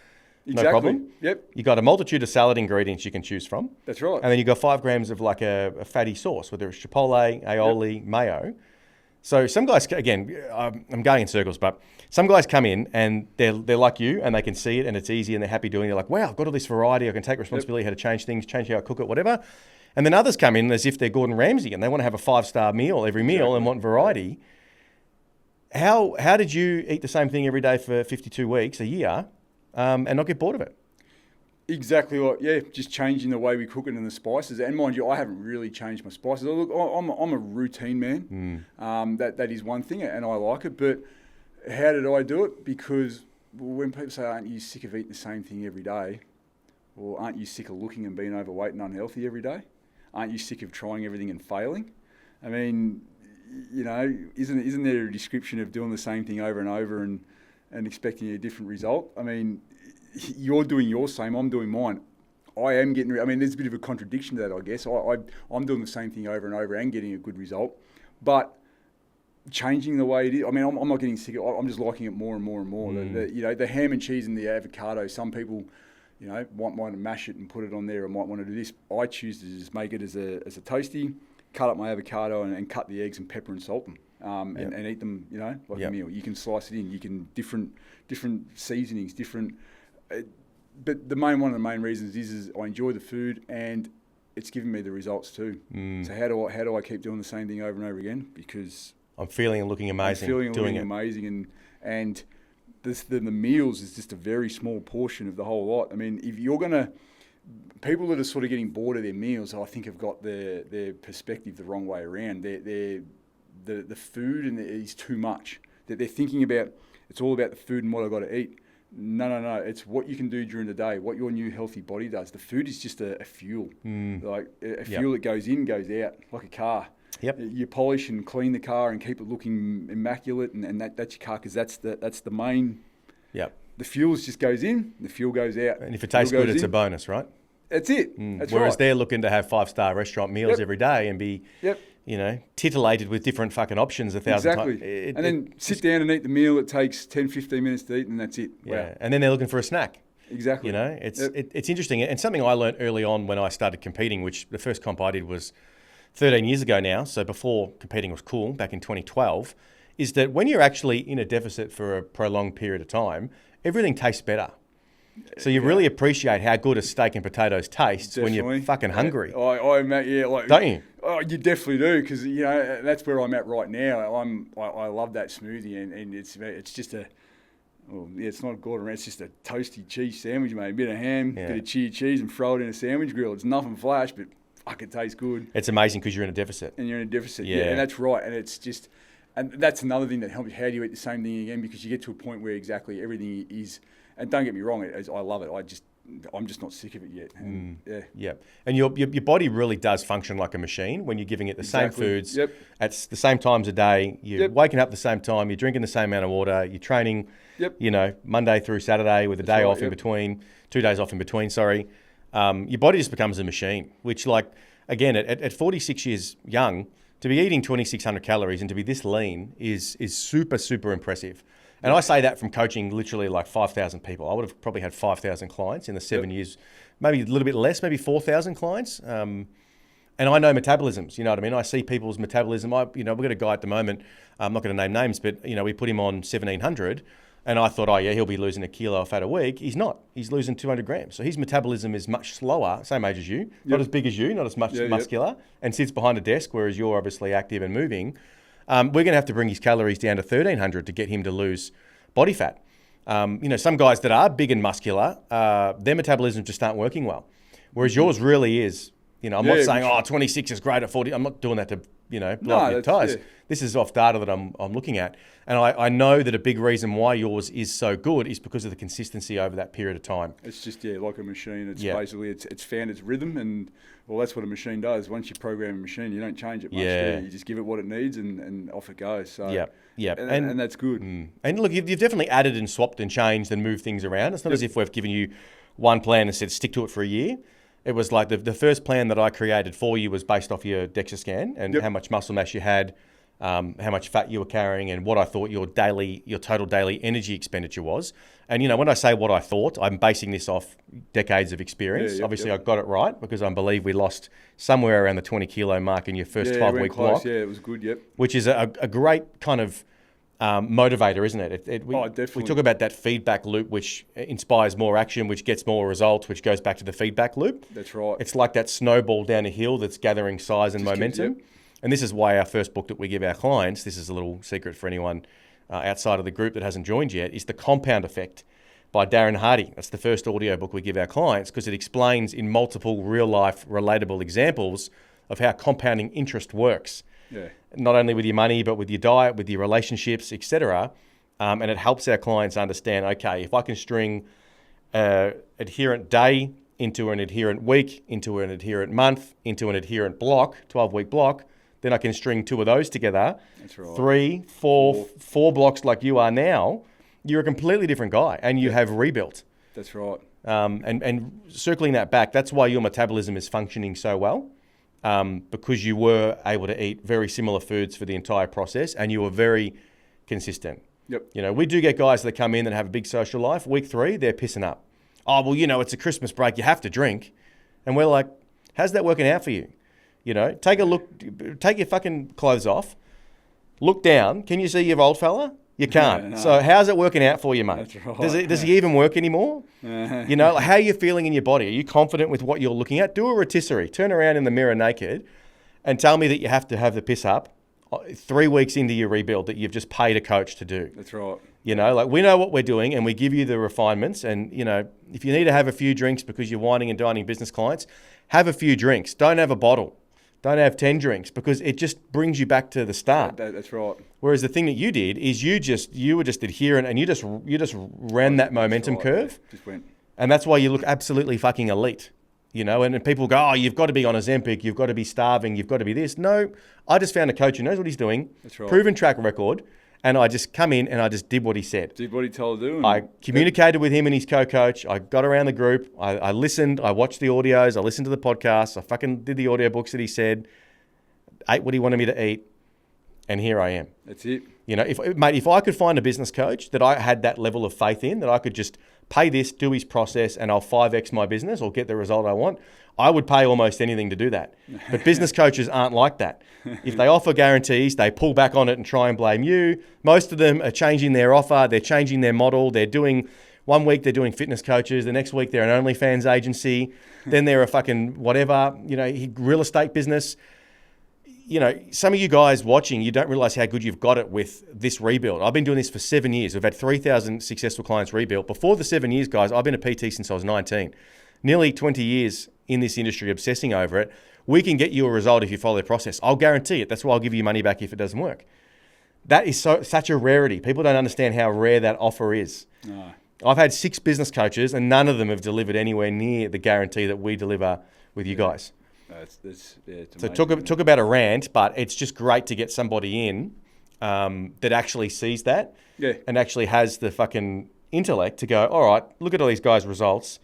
no problem. Yep. You got a multitude of salad ingredients you can choose from. That's right. And then you got 5 grams of like a fatty sauce, whether it's chipotle, aioli, mayo. So some guys, again, I'm going in circles, but some guys come in and they're like you, and they can see it and it's easy and they're happy doing it. They're like, wow, I've got all this variety. I can take responsibility how to change things, change how I cook it, whatever. And then others come in as if they're Gordon Ramsay and they want to have a 5-star meal every meal and want variety. How did you eat the same thing every day for 52 weeks, a year, and not get bored of it? Exactly right. Just changing the way we cook it and the spices. And mind you, I haven't really changed my spices. Look, I'm a routine man. That is one thing, and I like it. But how did I do it? Because when people say, aren't you sick of eating the same thing every day? Or aren't you sick of looking and being overweight and unhealthy every day? Aren't you sick of trying everything and failing? I mean, you know, isn't there a description of doing the same thing over and over and expecting a different result? I mean, you're doing your same, I'm doing mine. I am getting, I mean, there's a bit of a contradiction to that, I guess. I'm doing the same thing over and over and getting a good result. But changing the way it is, I mean, I'm not getting sick of it. I'm just liking it more and more and more. The ham and cheese and the avocado, some people, want to mash it and put it on there or might want to do this. I choose to just make it as a toasty, cut up my avocado and cut the eggs and pepper and salt them. And eat them, like a meal. You can slice it in. You can different seasonings, but one of the main reasons is I enjoy the food and it's given me the results too. So how do I keep doing the same thing over and over again? Because I'm feeling and looking amazing. I'm feeling and looking amazing, and the meals is just a very small portion of the whole lot. I mean, if you're going to, people that are sort of getting bored of their meals, I think have got their perspective the wrong way around. The food is too much. They're thinking about, it's all about the food and what I've got to eat. No. It's what you can do during the day, what your new healthy body does. The food is just a fuel, like a fuel that goes in, goes out, like a car. Yep. You polish and clean the car and keep it looking immaculate, and that's your car, because that's the main. Yep. The fuel just goes in, the fuel goes out. And if it tastes good, it's a bonus, right? That's it. That's Whereas right. they're looking to have 5-star restaurant meals every day and be, titillated with different fucking options 1,000 times. Exactly. And then sit down and eat the meal. It takes 10, 15 minutes to eat, and that's it. Yeah. Wow. And then they're looking for a snack. Exactly. It's interesting. And something I learned early on when I started competing, which the first comp I did was 13 years ago now, so before competing was cool, back in 2012, is that when you're actually in a deficit for a prolonged period of time, everything tastes better. So you really appreciate how good a steak and potatoes tastes when you're fucking hungry. Don't you? Oh, you definitely do, because that's where I'm at right now. I love that smoothie, and it's just it's not a Gordon Ramsay, it's just a toasty cheese sandwich, mate. A bit of ham, bit of cheddar cheese, and throw it in a sandwich grill. It's nothing flash, but fuck, it tastes good. It's amazing because you're in a deficit. And you're in a deficit, and that's right. And it's just, and that's another thing that helps you. How do you eat the same thing again? Because you get to a point where exactly everything is. And don't get me wrong, I love it. I'm just not sick of it yet. And, And your body really does function like a machine when you're giving it the same foods at the same times a day. You're waking up at the same time. You're drinking the same amount of water. You're training, Monday through Saturday with a day off in between, 2 days off in between. Sorry, your body just becomes a machine. Which, again, at 46 years young, to be eating 2,600 calories and to be this lean is super, super impressive. And I say that from coaching literally 5,000 people. I would have probably had 5,000 clients in the 7 years, maybe a little bit less, maybe 4,000 clients. And I know metabolisms, you know what I mean? I see people's metabolism. We've got a guy at the moment, I'm not going to name names, but, we put him on 1,700 and I thought, he'll be losing a kilo of fat a week. He's not. He's losing 200 grams. So his metabolism is much slower, same age as you, not as big as you, not as much muscular, and sits behind a desk, whereas you're obviously active and moving. We're going to have to bring his calories down to 1,300 to get him to lose body fat. Some guys that are big and muscular, their metabolism just aren't working well. Whereas yours really is. I'm not saying, 26 is great at 40. I'm not doing that to, blow up your tires. Yeah. This is off data that I'm looking at. And I know that a big reason why yours is so good is because of the consistency over that period of time. It's just, like a machine. It's basically, it's found its rhythm, and that's what a machine does. Once you program a machine, you don't change it much. You just give it what it needs and off it goes. So and that's good. And look, you've definitely added and swapped and changed and moved things around. It's not as if we've given you one plan and said stick to it for a year. It was like the first plan that I created for you was based off your DEXA scan and how much muscle mass you had, how much fat you were carrying, and what I thought your total daily energy expenditure was. And when I say what I thought, I'm basing this off decades of experience. Obviously, I got it right because I believe we lost somewhere around the 20 kilo mark in your first 12-week block. Yeah, it was good. Yep. Which is a great kind of motivator, isn't it? Definitely. We talk about that feedback loop, which inspires more action, which gets more results, which goes back to the feedback loop. That's right. It's like that snowball down a hill that's gathering size and momentum. And this is why our first book that we give our clients, this is a little secret for anyone outside of the group that hasn't joined yet, is The Compound Effect by Darren Hardy. That's the first audio book we give our clients because it explains in multiple real-life relatable examples of how compounding interest works. Yeah. Not only with your money, but with your diet, with your relationships, etc. And it helps our clients understand, okay, if I can string adherent day into an adherent week, into an adherent month, into an adherent block, 12-week block, then I can string two of those together. That's right. 3, 4 blocks like you are now, you're a completely different guy and you have rebuilt. That's right. And circling that back, that's why your metabolism is functioning so well. Because you were able to eat very similar foods for the entire process and you were very consistent. Yep. We do get guys that come in that have a big social life. Week 3, they're pissing up. Oh, well, it's a Christmas break. You have to drink. And we're like, how's that working out for you? Take a look, take your fucking clothes off, look down. Can you see your old fella? You can't. No. So how's it working out for you, mate? That's right. Does he even work anymore? How are you feeling in your body? Are you confident with what you're looking at? Do a rotisserie. Turn around in the mirror naked and tell me that you have to have the piss up 3 weeks into your rebuild that you've just paid a coach to do. That's right. You know, like we know what we're doing and we give you the refinements. And, you know, if you need to have a few drinks because you're whining and dining business clients, have a few drinks. Don't have a bottle. Don't have 10 drinks because it just brings you back to the start. That's right. Whereas the thing that you did is you were just adherent and you just ran that momentum curve. Yeah, just went. And that's why you look absolutely fucking elite. You know, and people go, oh, you've got to be on Ozempic, you've got to be starving, you've got to be this. No, I just found a coach who knows what he's doing, that's right. Proven track record, and I just come in and I just did what he said. Did what he told you. I communicated with him and his co-coach. I got around the group. I listened. I watched the audios. I listened to the podcasts. I fucking did the audiobooks that he said. Ate what he wanted me to eat. And here I am. That's it. You know, if I could find a business coach that I had that level of faith in, that I could just pay this, do his process, and I'll 5x my business or get the result I want, I would pay almost anything to do that. But business coaches aren't like that. If they offer guarantees, they pull back on it and try and blame you. Most of them are changing their offer. They're changing their model. They're doing, one week they're doing fitness coaches. The next week they're an OnlyFans agency. Then they're a fucking whatever, you know, real estate business. You know, some of you guys watching, you don't realize how good you've got it with this rebuild. I've been doing this for 7 years. We've had 3,000 successful clients rebuilt. Before the 7 years, guys, I've been a PT since I was 19. Nearly 20 years in this industry obsessing over it. We can get you a result if you follow the process. I'll guarantee it. That's why I'll give you money back if it doesn't work. That is such a rarity. People don't understand how rare that offer is. No. I've had 6 business coaches and none of them have delivered anywhere near the guarantee that we deliver with you guys. It's so it took about a rant, but it's just great to get somebody in that actually sees that and actually has the fucking intellect to go, all right, look at all these guys' results.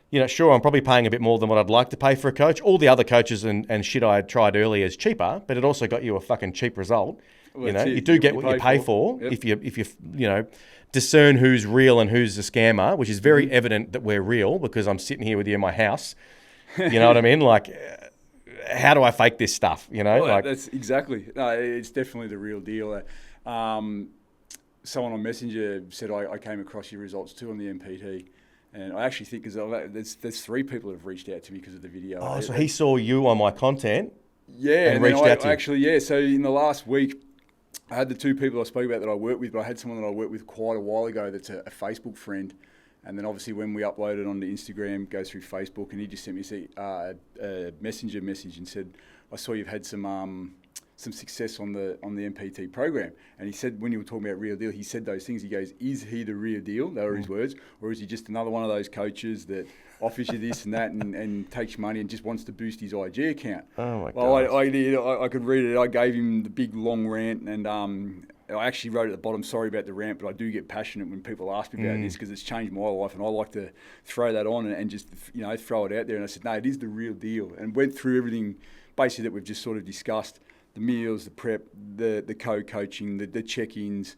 You know, sure, I'm probably paying a bit more than what I'd like to pay for a coach. All the other coaches and shit I had tried earlier is cheaper, but it also got you a fucking cheap result. Well, you know, you do get what you pay for if you discern who's real and who's a scammer, which is very evident that we're real because I'm sitting here with you in my house. You know what I mean? Like, how do I fake this stuff? You know, well, that's exactly. No, it's definitely the real deal. Someone on Messenger said I came across your results too on the MPT, and I actually think because there's 3 people that have reached out to me because of the video. Oh, so he saw you on my content. Yeah, and reached out to you. Actually, so in the last week, I had the 2 people I spoke about that I work with, but I had someone that I worked with quite a while ago that's a Facebook friend. And then obviously when we upload it onto Instagram, goes through Facebook, and he just sent me a messenger message and said, I saw you've had some success on the MPT program. And he said, when you were talking about real deal, he said those things. He goes, is he the real deal? They were his words. Or is he just another one of those coaches that offers you this and that and takes money and just wants to boost his IG account? Oh my God. Well, I could read it. I gave him the big long rant, and I actually wrote at the bottom, sorry about the rant, but I do get passionate when people ask me about this because it's changed my life, and I like to throw that on and just, you know, throw it out there. And I said, no, it is the real deal, and went through everything basically that we've just sort of discussed: the meals, the prep, the co-coaching, the check-ins.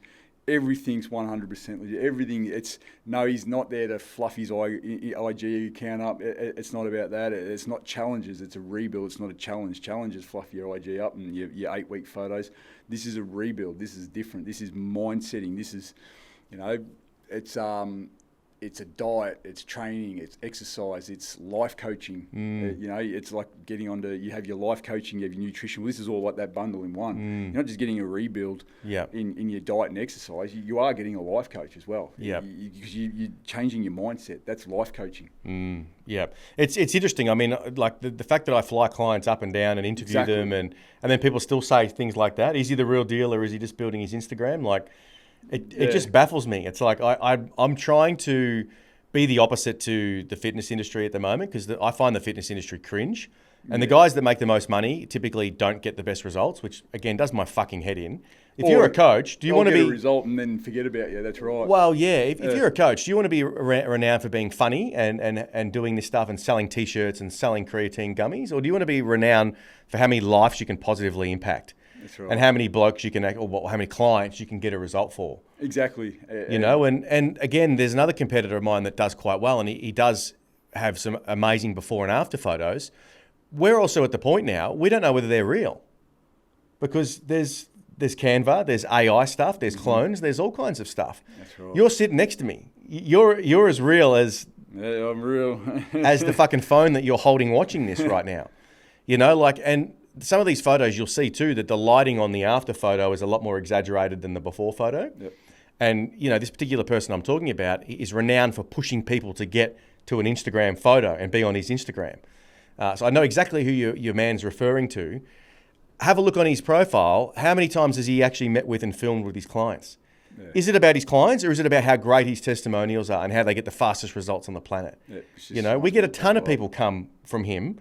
Everything's 100% legit. Everything. He's not there to fluff his IG account up. It's not about that. It's not challenges. It's a rebuild. It's not a challenge. Challenges fluff your IG up and your 8-week photos. This is a rebuild. This is different. This is mind setting. This is, you know, it's a diet. It's training. It's exercise. It's life coaching. You know, it's like getting onto. You have your life coaching. You have your nutrition. Well, this is all like that bundle in one. You're not just getting a rebuild in your diet and exercise. You are getting a life coach as well. Yeah, because you're changing your mindset. That's life coaching. Yeah, it's interesting. I mean, like the fact that I fly clients up and down and interview them, and then people still say things like that. Is he the real deal, or is he just building his Instagram? Like, it just baffles me. It's like I'm trying to be the opposite to the fitness industry at the moment because I find the fitness industry cringe. And the guys that make the most money typically don't get the best results, which again does my fucking head in. If you're a coach, do you want to be a result and then forget about you? That's right. Well, yeah. If you're a coach, do you want to be renowned for being funny and doing this stuff and selling T-shirts and selling creatine gummies, or do you want to be renowned for how many lives you can positively impact? That's right. And how many blokes you can, or how many clients you can get a result for? Exactly. You know, and again, there's another competitor of mine that does quite well, and he does have some amazing before and after photos. We're also at the point now, we don't know whether they're real because there's Canva, there's AI stuff, there's clones, there's all kinds of stuff. That's right. You're sitting next to me. You're as real as I'm real as the fucking phone that you're holding watching this right now. You know, like, and some of these photos you'll see too that the lighting on the after photo is a lot more exaggerated than the before photo. Yep. And, this particular person I'm talking about is renowned for pushing people to get to an Instagram photo and be on his Instagram. So I know exactly who your man's referring to. Have a look on his profile. How many times has he actually met with and filmed with his clients? Yeah. Is it about his clients, or is it about how great his testimonials are and how they get the fastest results on the planet? Yeah, we get a ton of people come from him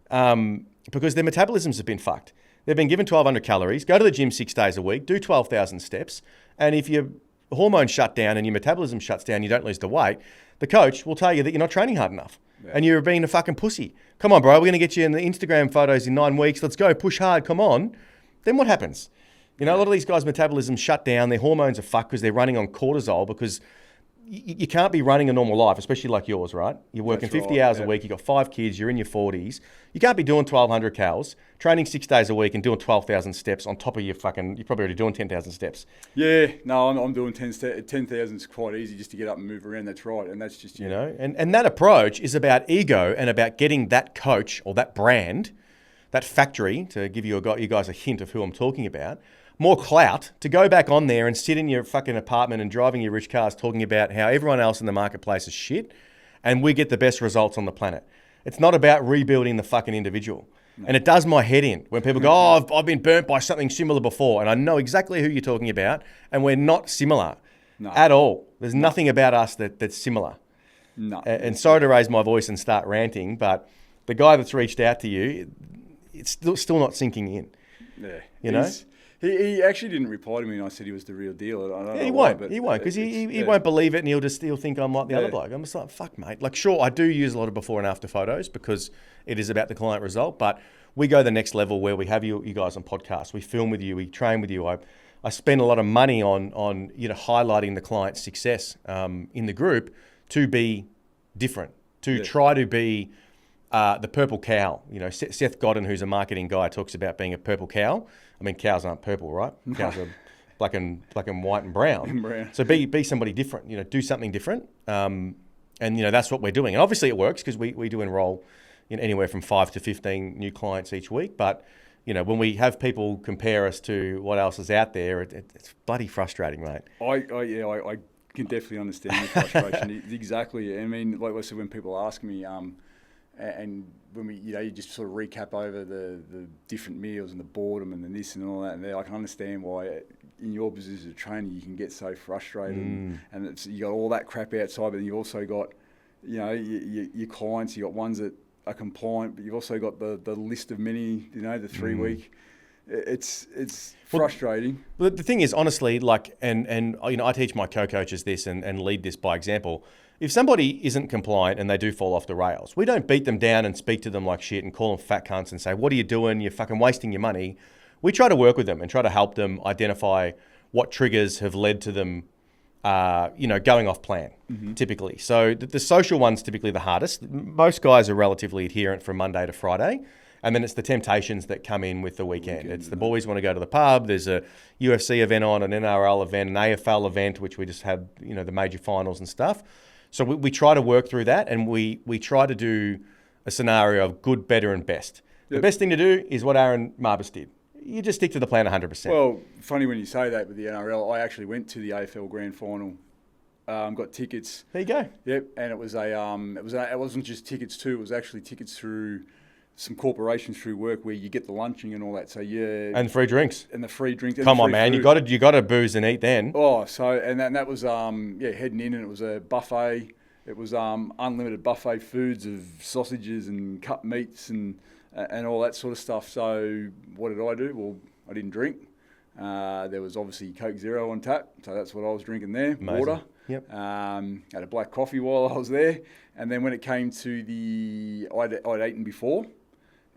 because their metabolisms have been fucked. They've been given 1,200 calories, go to the gym 6 days a week, do 12,000 steps, and if your hormones shut down and your metabolism shuts down, you don't lose the weight, the coach will tell you that you're not training hard enough. Yeah. And you're being a fucking pussy. Come on, bro, we're going to get you in the Instagram photos in 9 weeks. Let's go, push hard, come on. Then what happens? A lot of these guys' metabolism shut down. Their hormones are fucked because they're running on cortisol because you can't be running a normal life, especially like yours, right? You're working 50 hours a week. You've got 5 kids. You're in your 40s. You can't be doing 1,200 calories, training 6 days a week and doing 12,000 steps on top of you're probably already doing 10,000 steps. Yeah, no, I'm doing 10,000 is quite easy just to get up and move around. That's right. And that's just, and that approach is about ego and about getting that coach or that brand, that factory, to give you guys a hint of who I'm talking about, more clout to go back on there and sit in your fucking apartment and driving your rich cars talking about how everyone else in the marketplace is shit and we get the best results on the planet. It's not about rebuilding the fucking individual. No. And it does my head in when people go, I've been burnt by something similar before. And I know exactly who you're talking about. And we're not similar at all. There's nothing about us that's similar. No. And sorry to raise my voice and start ranting, but the guy that's reached out to you, it's still not sinking in. Yeah. He actually didn't reply to me, and I said he was the real deal. He won't, because he won't believe it, and he'll think I'm like the other bloke. I'm just like, fuck, mate. Like, sure, I do use a lot of before and after photos because it is about the client result, but we go the next level where we have you guys on podcasts. We film with you, we train with you. I spend a lot of money on highlighting the client's success in the group to be different, to try to be the purple cow. Seth Godin, who's a marketing guy, talks about being a purple cow. I mean, cows aren't purple, right? Cows are black and white and brown. So be somebody different. Do something different. And that's what we're doing. And obviously it works because we do enroll anywhere from 5 to 15 new clients each week. But when we have people compare us to what else is out there, it's bloody frustrating, mate. I can definitely understand your frustration. Exactly. I mean, like I said, when people ask me, and when we, you just sort of recap over the different meals and the boredom and the this and all that, and I can understand why in your position as a trainer you can get so frustrated, and you got all that crap outside, but then you've also got, your clients, you got ones that are compliant, but you've also got the list of many, the 3 week. It's frustrating. Well, the thing is, honestly, and I teach my co-coaches this and lead this by example. If somebody isn't compliant and they do fall off the rails, we don't beat them down and speak to them like shit and call them fat cunts and say, what are you doing? You're fucking wasting your money. We try to work with them and try to help them identify what triggers have led to them, going off plan, typically. So the social one's typically the hardest. Most guys are relatively adherent from Monday to Friday. And then it's the temptations that come in with the weekend. It's the boys want to go to the pub. There's a UFC event on, an NRL event, an AFL event, which we just had, the major finals and stuff. So we try to work through that, and we try to do a scenario of good, better, and best. Yep. The best thing to do is what Aaron Marbus did. You just stick to the plan 100%. Well, funny when you say that with the NRL. I actually went to the AFL Grand Final, got tickets. There you go. Yep, and it wasn't just tickets too. It was actually tickets through some corporations through work where you get the lunching and all that. So and free drinks. And the free drinks. Come on, man! Food. You got to booze and eat then. Oh, so and that was heading in, and it was a buffet. It was unlimited buffet foods of sausages and cut meats and all that sort of stuff. So what did I do? Well, I didn't drink. There was obviously Coke Zero on tap, so that's what I was drinking there. Amazing. Water. Yep. Had a black coffee while I was there, and then when it came to I'd eaten before.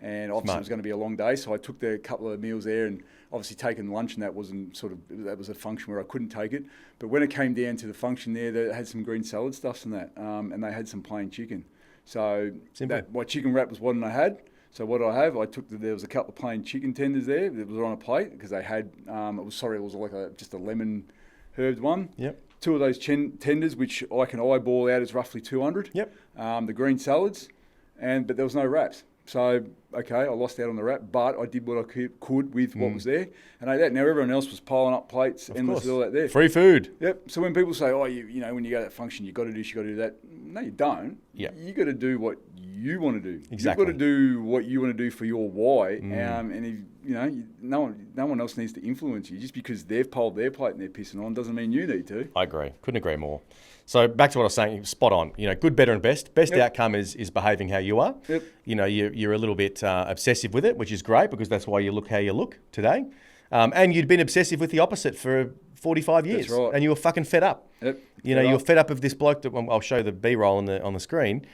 And obviously it was going to be a long day, so I took the couple of meals there, and obviously taking lunch, and that was a function where I couldn't take it. But when it came down to the function there, they had some green salad stuffs and that, and they had some plain chicken. So my chicken wrap was what I had. So what I have, there was a couple of plain chicken tenders there that was on a plate because they had it was like just a lemon herbed one. Yep. 2 of those tenders, which I can eyeball out as roughly 200. Yep. The green salads, but there was no wraps. So, okay, I lost out on the wrap, but I did what I could with what was there and ate that. Now, everyone else was piling up plates and all that there. Free food. Yep. So when people say, oh, you know, when you go to that function, you got to do this, you got to do that. No, you don't. Yep. You got to do what you want to do. Exactly. You've got to do what you want to do for your why. And if, you know, no one else needs to influence you. Just because they've piled their plate and they're pissing on doesn't mean you need to. I agree. Couldn't agree more. So back to what I was saying, spot on. You know, good, better, and best. Best outcome is behaving how you are. Yep. You know, you're a little bit obsessive with it, which is great because that's why you look how you look today. And you'd been obsessive with the opposite for 45 years. That's right. And you were fucking fed up. Yep. You know, you're fed up of this bloke that, I'll show the B-roll on the screen.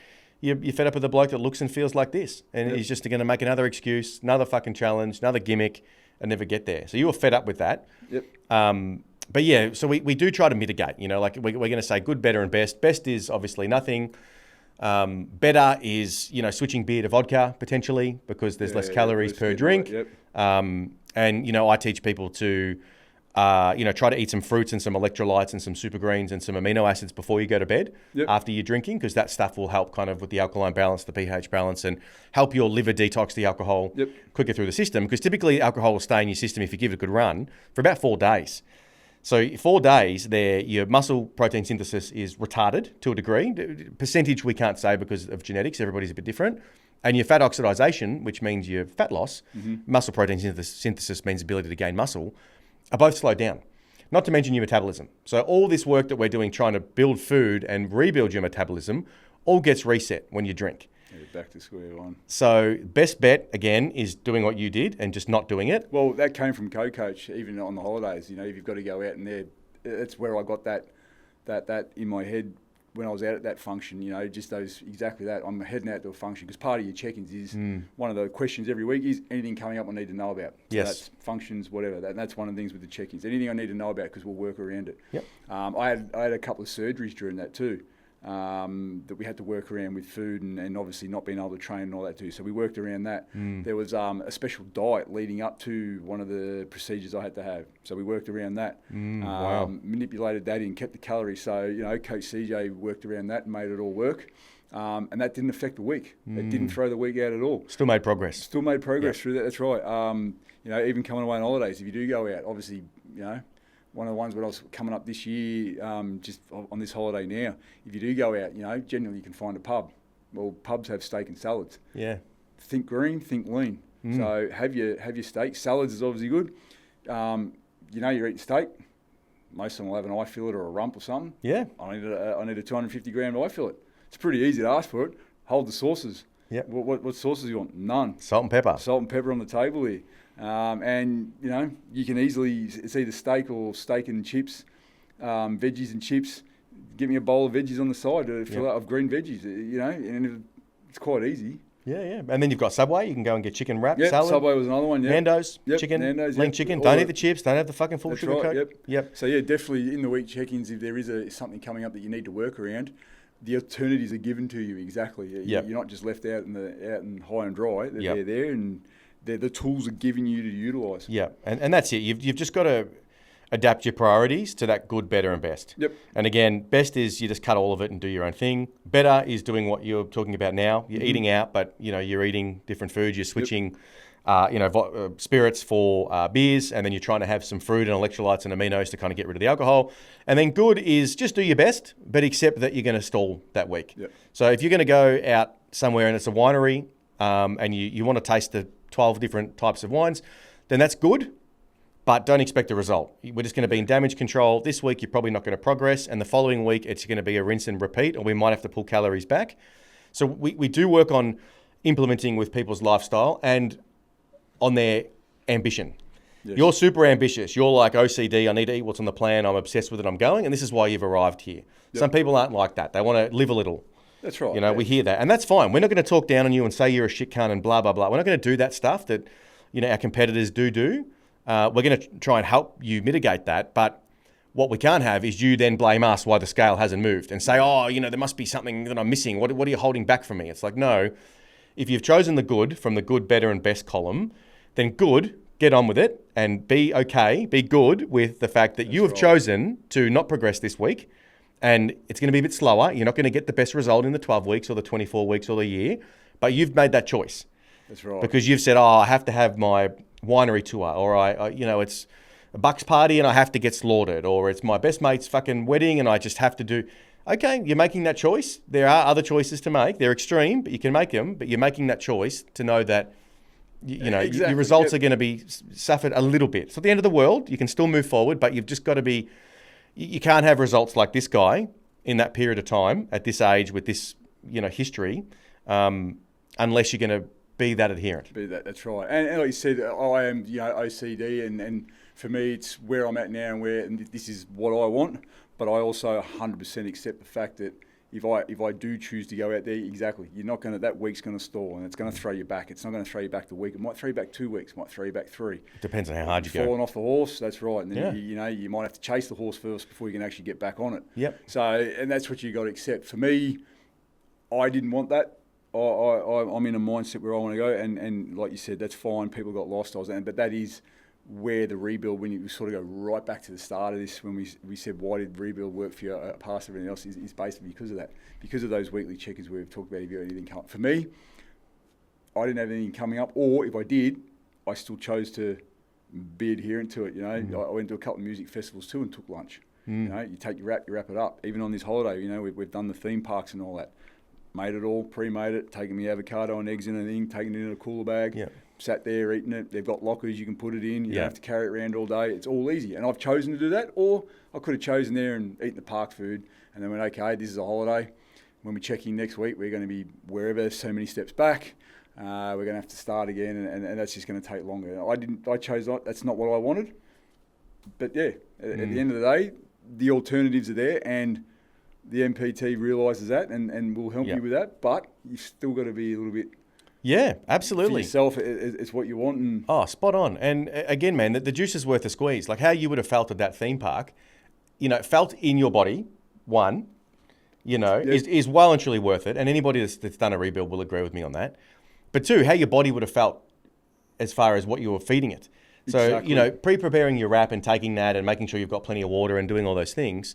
You're fed up with the bloke that looks and feels like this. And he's just going to make another excuse, another fucking challenge, another gimmick, and never get there. So you were fed up with that. Yep. But yeah, so we do try to mitigate, you know, like we're going to say good, better, and best. Best is obviously nothing. Better is, you know, switching beer to vodka potentially because there's less calories per drink. Yep. And, you know, I teach people to, you know, try to eat some fruits and some electrolytes and some super greens and some amino acids before you go to bed after you're drinking because that stuff will help kind of with the alkaline balance, the pH balance, and help your liver detox the alcohol quicker through the system because typically alcohol will stay in your system if you give it a good run for about 4 days. So 4 days there, your muscle protein synthesis is retarded to a degree. Percentage we can't say because of genetics, everybody's a bit different. And your fat oxidization, which means your fat loss, muscle protein synthesis means ability to gain muscle, are both slowed down. Not to mention your metabolism. So all this work that we're doing trying to build food and rebuild your metabolism all gets reset when you drink. Back to square one. So best bet, again, is doing what you did and just not doing it. Well, that came from Co-Coach, even on the holidays. You know, if you've got to go out and there, that's where I got that in my head when I was out at that function. You know, just exactly that. I'm heading out to a function because part of your check-ins is one of the questions every week is anything coming up I need to know about. So that's functions, whatever. That's one of the things with the check-ins. Anything I need to know about because we'll work around it. Yep. I had a couple of surgeries during that too. That we had to work around with food and obviously not being able to train and all that too. So we worked around that. There was a special diet leading up to one of the procedures I had to have. So we worked around that. Manipulated that in, kept the calories. So, you know, Coach CJ worked around that and made it all work. And that didn't affect the week. It didn't throw the week out at all. Still made progress. Through that, that's right. You know, even coming away on holidays, if you do go out, obviously, you know, one of the ones when I was coming up this year, just on this holiday now, if you do go out, you know, generally you can find a pub. Well, pubs have steak and salads. Yeah. Think green, think lean. So have your steak. Salads is obviously good. You know, you're eating steak. Most of them will have an eye fillet or a rump or something. Yeah. I need a 250 gram eye fillet. It's pretty easy to ask for it. Hold the sauces. Yeah. What sauces do you want? None. Salt and pepper. Salt and pepper on the table here. And, you know, you can easily, it's either steak or steak and chips, veggies and chips. Give me a bowl of veggies on the side to fill out of green veggies, you know, and it's quite easy. Yeah, yeah. And then you've got Subway. You can go and get chicken wrap, salad. Subway was another one, Nando's, chicken, lean chicken. Don't eat the chips. Don't have the fucking full sugar coat. Yep. So, yeah, definitely in the week check-ins, if there is something coming up that you need to work around, the alternatives are given to you exactly. You're not just left out in high and dry. They're there and the tools are giving you to utilise. Yeah, and that's it. You've just got to adapt your priorities to that good, better, and best. Yep. And again, best is you just cut all of it and do your own thing. Better is doing what you're talking about now. You're eating out, but you know you're eating different foods. You're switching, spirits for beers, and then you're trying to have some fruit and electrolytes and aminos to kind of get rid of the alcohol. And then good is just do your best, but accept that you're going to stall that week. Yep. So if you're going to go out somewhere and it's a winery, and you want to taste the 12 different types of wines, then that's good, but don't expect a result. We're just going to be in damage control. This week, you're probably not going to progress, and the following week, it's going to be a rinse and repeat, or we might have to pull calories back. So we do work on implementing with people's lifestyle and on their ambition. Yes. You're super ambitious. You're like OCD, I need to eat what's on the plan, I'm obsessed with it, I'm going, and this is why you've arrived here. Yep. Some people aren't like that. They want to live a little. That's right. You know, we hear that. And that's fine. We're not going to talk down on you and say you're a shit cunt and blah, blah, blah. We're not going to do that stuff that, you know, our competitors do. We're going to try and help you mitigate that. But what we can't have is you then blame us why the scale hasn't moved and say, oh, you know, there must be something that I'm missing. What are you holding back from me? It's like, no. If you've chosen the good from the good, better, and best column, then good, get on with it and be okay, be good with the fact that you have chosen to not progress this week. And it's going to be a bit slower. You're not going to get the best result in the 12 weeks or the 24 weeks or the year, but you've made that choice. That's right. Because you've said, oh, I have to have my winery tour, or it's a Bucks party and I have to get slaughtered, or it's my best mate's fucking wedding and I just have to do. Okay, you're making that choice. There are other choices to make. They're extreme, but you can make them. But you're making that choice to know that your results are going to be suffered a little bit. It's not the end of the world. You can still move forward, but you've just got to be. You can't have results like this guy in that period of time at this age with this history, unless you're going to be that adherent. That's right. And like you said, I am OCD, and for me, it's where I'm at now, and this is what I want. But I also 100% accept the fact that if I do choose to go out there, exactly, you're not going to, that week's going to stall and it's going to throw you back. It's not going to throw you back the week. It might throw you back 2 weeks, might throw you back 3. It depends on how hard you go. Falling off the horse, that's right. And then you might have to chase the horse first before you can actually get back on it. Yep. So, and that's what you got to accept. For me, I didn't want that. I'm in a mindset where I want to go, and like you said, that's fine. People got lifestyles, but that is where the rebuild, when you sort of go right back to the start of this, when we said, why did rebuild work for you past everything else, is basically because of that. Because of those weekly checkers we've talked about. If you had anything come, for me, I didn't have anything coming up, or if I did, I still chose to be adherent to it. I went to a couple of music festivals too and took lunch. You take you wrap it up. Even on this holiday, we've done the theme parks and all that. Made it all, pre-made it, taking the avocado and eggs in a thing, taking it in a cooler bag, sat there eating it. They've got lockers you can put it in. You don't have to carry it around all day. It's all easy. And I've chosen to do that, or I could have chosen there and eaten the park food and then went, okay, this is a holiday. When we check in next week, we're going to be wherever, so many steps back. We're going to have to start again, and that's just going to take longer. I chose not. That's not what I wanted. But yeah, at the end of the day, the alternatives are there, and the MPT realises that and will help you with that. But you've still got to be a little bit. Yeah, absolutely. For yourself, it's what you want. And spot on. And again, man, the juice is worth a squeeze. Like how you would have felt at that theme park, felt in your body, one, is well and truly worth it. And anybody that's done a rebuild will agree with me on that. But two, how your body would have felt as far as what you were feeding it. So, Exactly. Pre-preparing your wrap and taking that and making sure you've got plenty of water and doing all those things,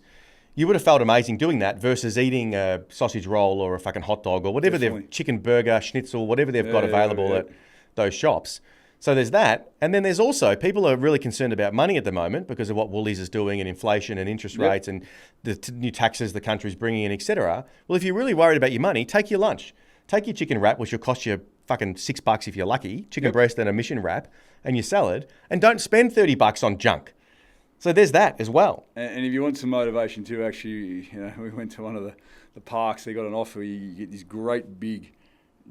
you would have felt amazing doing that versus eating a sausage roll or a fucking hot dog or whatever they've, chicken burger, schnitzel, whatever they've got available at those shops. So there's that. And then there's also, people are really concerned about money at the moment because of what Woolies is doing and inflation and interest rates and the new taxes the country's bringing in, etc. Well, if you're really worried about your money, take your lunch. Take your chicken wrap, which will cost you fucking $6 if you're lucky, chicken breast and a mission wrap, and your salad, and don't spend $30 on junk. So there's that as well. And if you want some motivation too, actually, we went to one of the parks. They got an offer. You get this great big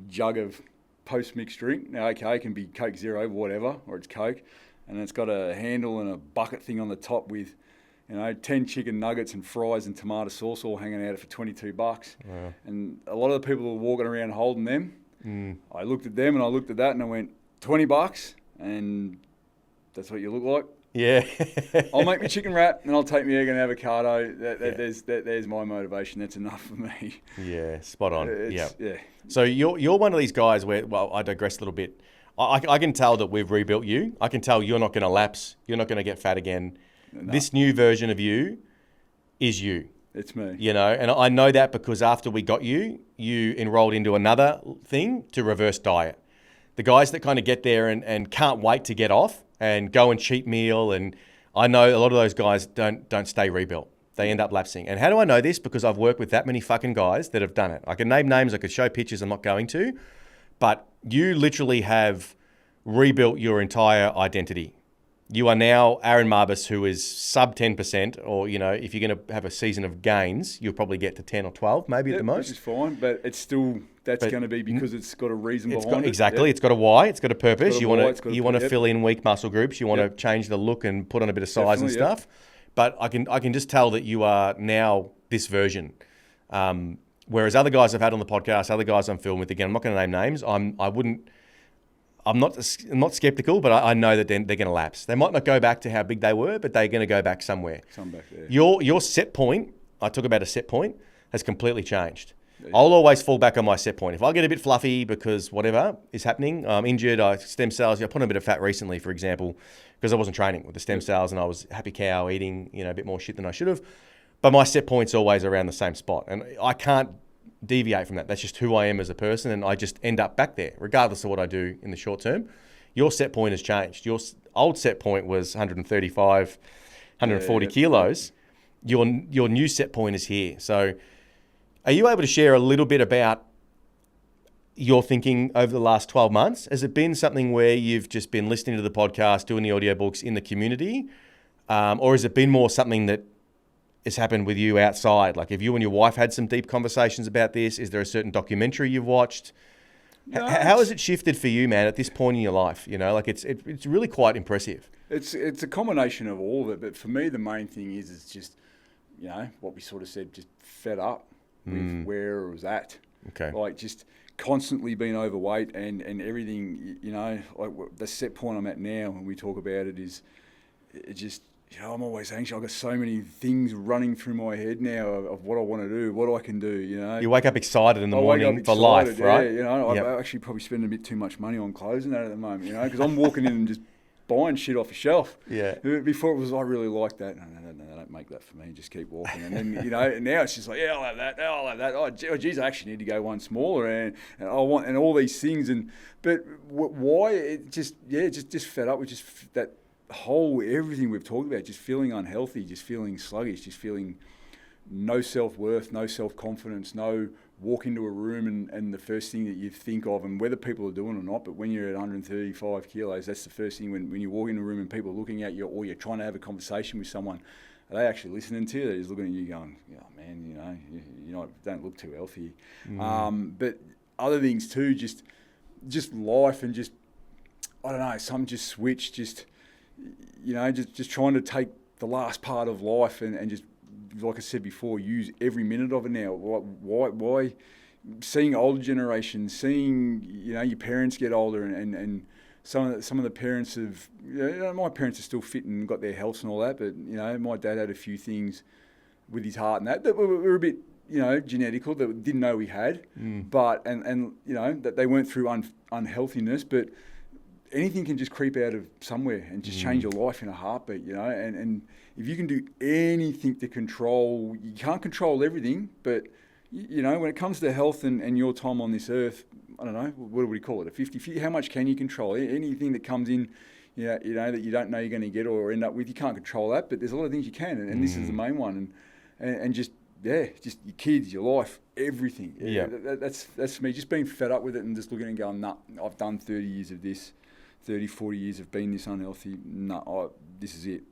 jug of post-mixed drink. Now, okay, it can be Coke Zero, whatever, or it's Coke. And it's got a handle and a bucket thing on the top with, 10 chicken nuggets and fries and tomato sauce all hanging out for $22. Wow. And a lot of the people were walking around holding them. I looked at them and I looked at that and I went, $20, and that's what you look like. Yeah. I'll make my chicken wrap and I'll take my egg and avocado. There's my motivation. That's enough for me. Yeah, spot on. Yeah. Yeah. So you're one of these guys where, well, I digress a little bit. I can tell that we've rebuilt you. I can tell you're not going to lapse. You're not going to get fat again. No. This new version of you is you. It's me. And I know that because after we got you enrolled into another thing to reverse diet. The guys that kind of get there and can't wait to get off and go and cheat meal, and I know a lot of those guys don't stay rebuilt. They end up lapsing. And how do I know this? Because I've worked with that many fucking guys that have done it. I can name names, I could show pictures, I'm not going to, but you literally have rebuilt your entire identity. You are now Aaron Marbus, who is sub 10%, or, if you're going to have a season of gains, you'll probably get to 10 or 12, maybe at the most. Which is fine, but it's still, going to be because it's got a reason behind it. Exactly. It's got a why. It's got a purpose. You want to fill in weak muscle groups. You want to change the look and put on a bit of size and stuff. But I can just tell that you are now this version. Whereas other guys I've had on the podcast, other guys I'm filming with, again, I'm not going to name names. I'm not skeptical, but I know that they're going to lapse. They might not go back to how big they were, but they're going to go back somewhere. Your set point, I talk about a set point, has completely changed. Yeah. I'll always fall back on my set point. If I get a bit fluffy because whatever is happening, I'm injured, stem cells, I put on a bit of fat recently, for example, because I wasn't training with the stem cells and I was happy cow eating, a bit more shit than I should have. But my set point's always around the same spot. And I can't deviate from that. That's just who I am as a person, and I just end up back there, regardless of what I do in the short term. Your set point has changed. Your old set point was 135, 140 kilos. Your new set point is here. So are you able to share a little bit about your thinking over the last 12 months? Has it been something where you've just been listening to the podcast, doing the audiobooks in the community? Or has it been more something that has happened with you outside? Like, have you and your wife had some deep conversations about this? Is there a certain documentary you've watched? No, how has it shifted for you, man, at this point in your life? You know, like it's really quite impressive. It's a combination of all of it, but for me, the main thing is just, you know, what we sort of said, just fed up with where it was at. Okay. Like, just constantly being overweight and everything, you know, like the set point I'm at now when we talk about it is, it just, you know, I'm always anxious. I've got so many things running through my head now of what I want to do, what I can do, you know. You wake up excited in the morning for life, right? Yeah, you know, I actually probably spend a bit too much money on clothes and that at the moment, you know, because I'm walking in and just buying shit off a shelf. Yeah. Before it was, I really like that. No, don't make that for me. Just keep walking. And then, you know, now it's just like, yeah, I'll have that. I'll have that. Oh, geez, I actually need to go one smaller, and I want, and all these things. But why? It just fed up with just that whole everything we've talked about. Just feeling unhealthy, just feeling sluggish, just feeling no self-worth, no self-confidence, no walk into a room and the first thing that you think of, and whether people are doing it or not, but when you're at 135 kilos, that's the first thing when you walk in a room and people are looking at you, or you're trying to have a conversation with someone, are they actually listening to you? They're just looking at you going, oh man, you know, you don't look too healthy. But other things too, just life and just, I don't know, something just switched, just, you know, just trying to take the last part of life and just, like I said before, use every minute of it now. Why? Seeing older generations, seeing, you know, your parents get older, and some of the parents have, you know, my parents are still fit and got their health and all that, but, you know, my dad had a few things with his heart and that were a bit, you know, genetical, that we didn't know we had, but and you know, that they weren't through unhealthiness, but anything can just creep out of somewhere and just change your life in a heartbeat, you know, and if you can do anything to control, you can't control everything, but, you know, when it comes to health and your time on this earth, I don't know, what do we call it, a 50-50, how much can you control? Anything that comes in, you know, that you don't know you're going to get or end up with, you can't control that, but there's a lot of things you can, and this is the main one, and just, yeah, just your kids, your life, everything. Yeah. That's me, just being fed up with it and just looking and going, nah, I've done 30 years of this, 30, 40 years of being this unhealthy, this is it.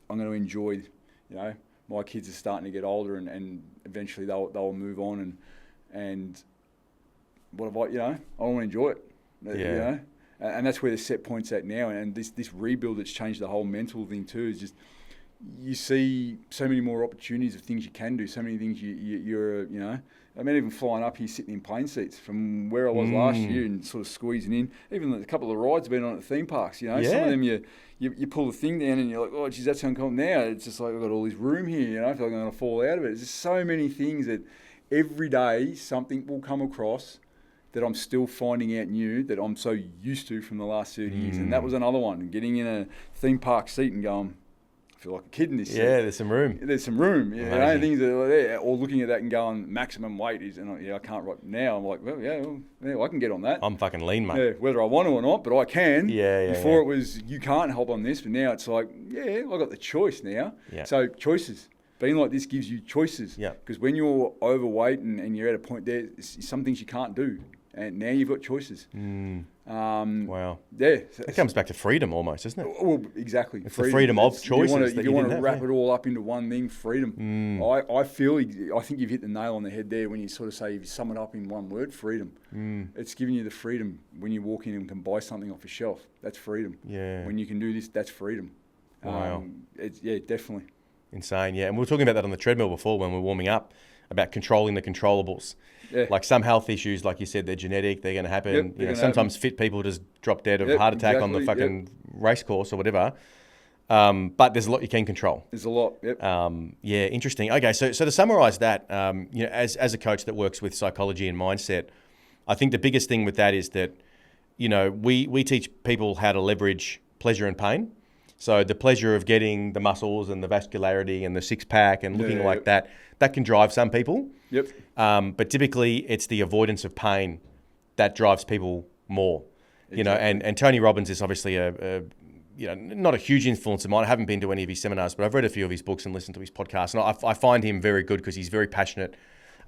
I'm going to enjoy, you know, my kids are starting to get older and eventually they'll move on and what have I, you know, I want to enjoy it, you know, and that's where the set point's at now, and this rebuild that's changed the whole mental thing too, is just, you see so many more opportunities of things you can do, so many things you're, you know, I mean, even flying up here, sitting in plane seats from where I was last year and sort of squeezing in. Even a couple of rides I've been on at theme parks, you know. Yeah. Some of them you pull the thing down and you're like, oh, geez, that's uncomfortable. Now it's just like, I've got all this room here, you know. I feel like I'm going to fall out of it. There's just so many things that every day something will come across that I'm still finding out new that I'm so used to from the last 30 years. And that was another one, getting in a theme park seat and going, I feel like a kid in this seat. Yeah, there's some room. There's some room. You know, things that are there. Or looking at that and going, maximum weight is, and I can't right now. I'm like, well, yeah, I can get on that. I'm fucking lean, mate. Yeah, whether I want to or not, but I can. Before it was, you can't help on this, but now it's like, yeah, I got the choice now. Yeah. So choices. Being like this gives you choices. Yeah. Because when you're overweight and you're at a point there, some things you can't do. And now you've got choices. Wow. Yeah. It comes back to freedom almost, isn't it? Well, exactly. It's the freedom of choices. If you want to wrap it all up into one thing, freedom. I think you've hit the nail on the head there when you sort of say, if you sum it up in one word, freedom. It's giving you the freedom when you walk in and can buy something off a shelf. That's freedom. Yeah. When you can do this, that's freedom. Wow. Definitely. Insane, yeah. And we were talking about that on the treadmill before when we were warming up, about controlling the controllables. Yeah. Like some health issues, like you said, they're genetic, they're going to happen. Yep, you know, sometimes fit people just drop dead of a heart attack on the fucking race course or whatever. But there's a lot you can control. There's a lot, yep. Yeah, interesting. Okay, so to summarize that, you know, as a coach that works with psychology and mindset, I think the biggest thing with that is that, you know, we teach people how to leverage pleasure and pain. So the pleasure of getting the muscles and the vascularity and the six pack and looking like that can drive some people. Yep. But typically it's the avoidance of pain that drives people more. You know, and Tony Robbins is obviously not a huge influence of mine. I haven't been to any of his seminars, but I've read a few of his books and listened to his podcasts. And I find him very good because he's very passionate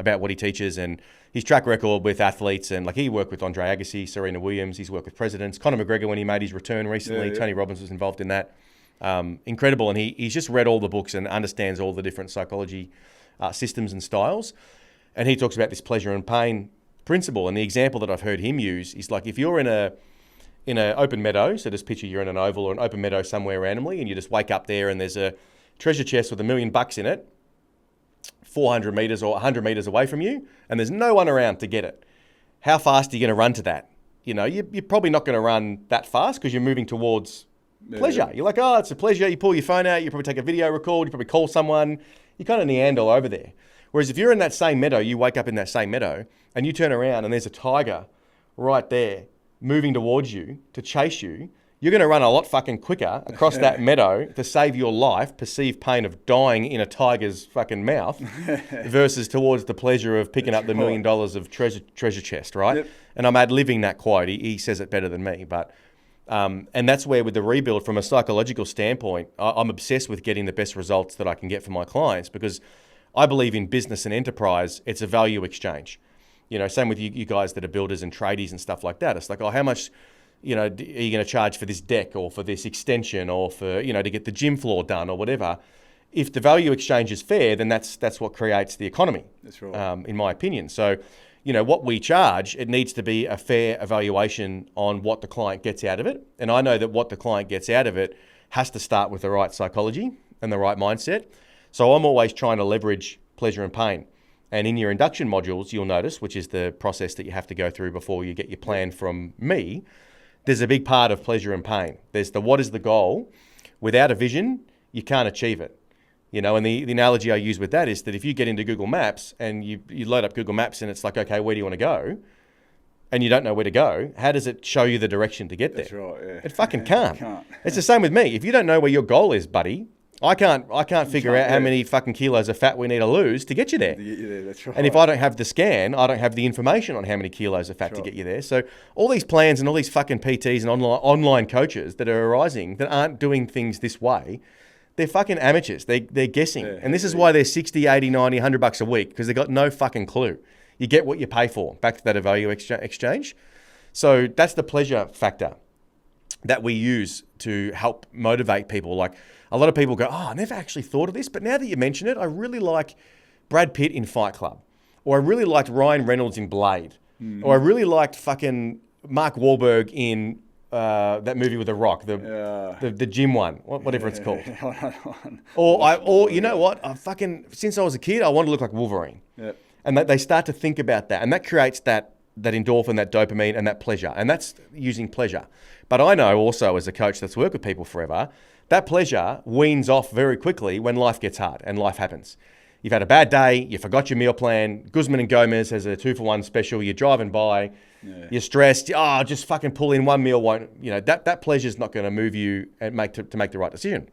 about what he teaches and his track record with athletes. And like he worked with Andre Agassi, Serena Williams. He's worked with presidents. Conor McGregor, when he made his return recently, Tony Robbins was involved in that. Incredible. And he's just read all the books and understands all the different psychology systems and styles. And he talks about this pleasure and pain principle. And the example that I've heard him use is like if you're in an open meadow, so just picture you're in an oval or an open meadow somewhere randomly, and you just wake up there and there's a treasure chest with $1 million in it, 400 meters or 100 meters away from you, and there's no one around to get it. How fast are you going to run to that? You know, you're probably not going to run that fast because you're moving towards pleasure. You're like, oh, it's a pleasure. You pull your phone out, you probably take a video record, you probably call someone, you kind of neanderthal over there. Whereas if you're in that same meadow, you wake up in that same meadow and you turn around and there's a tiger right there moving towards you to chase you, you're going to run a lot fucking quicker across that meadow to save your life, perceived pain of dying in a tiger's fucking mouth versus towards the pleasure of picking up the $1 million of treasure chest, right? Yep. And I'm ad-libbing that quote. He says it better than me. But and that's where with the rebuild, from a psychological standpoint, I'm obsessed with getting the best results that I can get for my clients because I believe in business and enterprise, it's a value exchange. You know, same with you guys that are builders and tradies and stuff like that. It's like, oh, how much, you know, are you going to charge for this deck or for this extension or for, you know, to get the gym floor done or whatever? If the value exchange is fair, then that's what creates the economy. That's right. In my opinion. So, you know, what we charge, it needs to be a fair evaluation on what the client gets out of it. And I know that what the client gets out of it has to start with the right psychology and the right mindset. So I'm always trying to leverage pleasure and pain. And in your induction modules, you'll notice, which is the process that you have to go through before you get your plan from me, there's a big part of pleasure and pain. There's the what is the goal. Without a vision, you can't achieve it. You know, and the analogy I use with that is that if you get into Google Maps and you load up Google Maps and it's like, okay, where do you want to go? And you don't know where to go, how does it show you the direction to get there? That's right, yeah. It fucking can't. It's the same with me. If you don't know where your goal is, buddy, I can't figure out how many fucking kilos of fat we need to lose to get you there. Yeah, that's right. And if I don't have the scan, I don't have the information on how many kilos of fat to get you there. So all these plans and all these fucking PTs and online coaches that are arising that aren't doing things this way, they're fucking amateurs. They're guessing. And this is why they're 60, 80, 90, $100 a week because they've got no fucking clue. You get what you pay for. Back to that value exchange. So that's the pleasure factor that we use to help motivate people. Like, a lot of people go, oh, I never actually thought of this, but now that you mention it, I really like Brad Pitt in Fight Club, or I really liked Ryan Reynolds in Blade, or I really liked fucking Mark Wahlberg in that movie with The Rock, the gym one, whatever it's called. Or you know what? Since I was a kid, I wanted to look like Wolverine. Yep. And they start to think about that, and that creates that endorphin, that dopamine, and that pleasure, and that's using pleasure. But I know also as a coach that's worked with people forever, that pleasure weans off very quickly when life gets hard and life happens. You've had a bad day, you forgot your meal plan, Guzman and Gomez has a 2-for-1 special, you're driving by, you're stressed, just fucking pull in one meal, that pleasure's not going to move you and to make the right decision.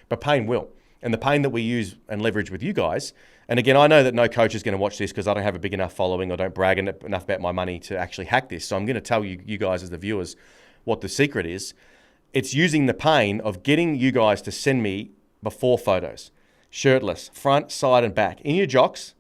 But pain will. And the pain that we use and leverage with you guys, and again, I know that no coach is going to watch this because I don't have a big enough following or don't brag enough about my money to actually hack this. So I'm going to tell you guys as the viewers what the secret is. It's using the pain of getting you guys to send me before photos, shirtless, front, side, and back, in your jocks.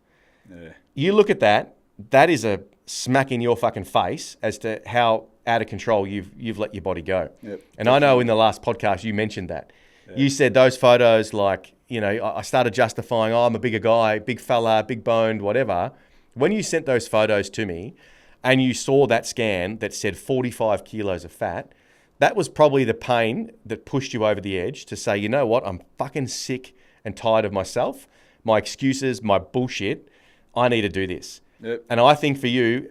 Yeah. You look at that, that is a smack in your fucking face as to how out of control you've let your body go. Yep, and definitely. I know in the last podcast you mentioned that. Yeah. You said those photos, like, you know, I started justifying, I'm a bigger guy, big fella, big boned, whatever. When you sent those photos to me and you saw that scan that said 45 kilos of fat, that was probably the pain that pushed you over the edge to say, you know what, I'm fucking sick and tired of myself, my excuses, my bullshit. I need to do this. Yep. And I think for you,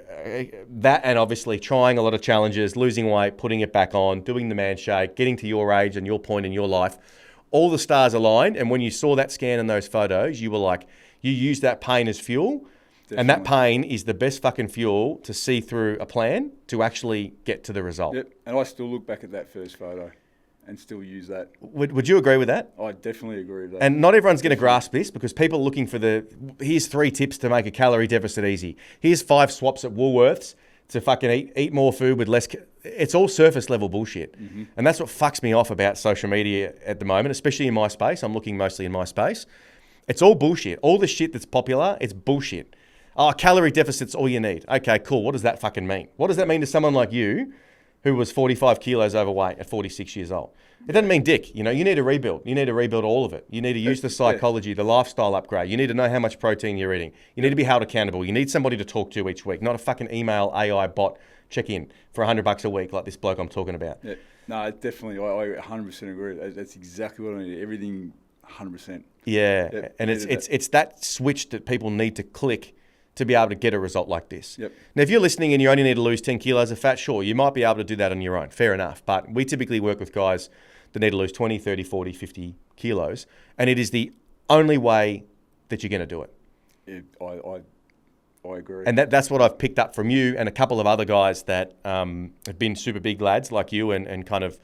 that and obviously trying a lot of challenges, losing weight, putting it back on, doing the man shake, getting to your age and your point in your life, all the stars aligned. And when you saw that scan and those photos, you were like, you used that pain as fuel. Definitely. And that pain is the best fucking fuel to see through a plan to actually get to the result. Yep. And I still look back at that first photo and still use that. Would you agree with that? I definitely agree with that. And not everyone's going to grasp this because people are looking for here's 3 tips to make a calorie deficit easy. Here's 5 swaps at Woolworths to fucking eat more food with less. It's all surface level bullshit. Mm-hmm. And that's what fucks me off about social media at the moment, especially in my space. I'm looking mostly in my space. It's all bullshit. All the shit that's popular, it's bullshit. Oh, calorie deficit's all you need. Okay, cool. What does that fucking mean? What does that mean to someone like you who was 45 kilos overweight at 46 years old? It doesn't mean dick. You need to rebuild. You need to rebuild all of it. You need to use the psychology, the lifestyle upgrade. You need to know how much protein you're eating. You need to be held accountable. You need somebody to talk to each week, not a fucking email AI bot check in for $100 a week like this bloke I'm talking about. Yeah. No, definitely. I 100% agree. That's exactly what I need. Everything 100%. Yeah, and it's that switch that people need to click to be able to get a result like this. Yep. Now, if you're listening and you only need to lose 10 kilos of fat, sure, you might be able to do that on your own. Fair enough. But we typically work with guys that need to lose 20, 30, 40, 50 kilos. And it is the only way that you're going to do it. I agree. And that's what I've picked up from you and a couple of other guys that have been super big lads like you and kind of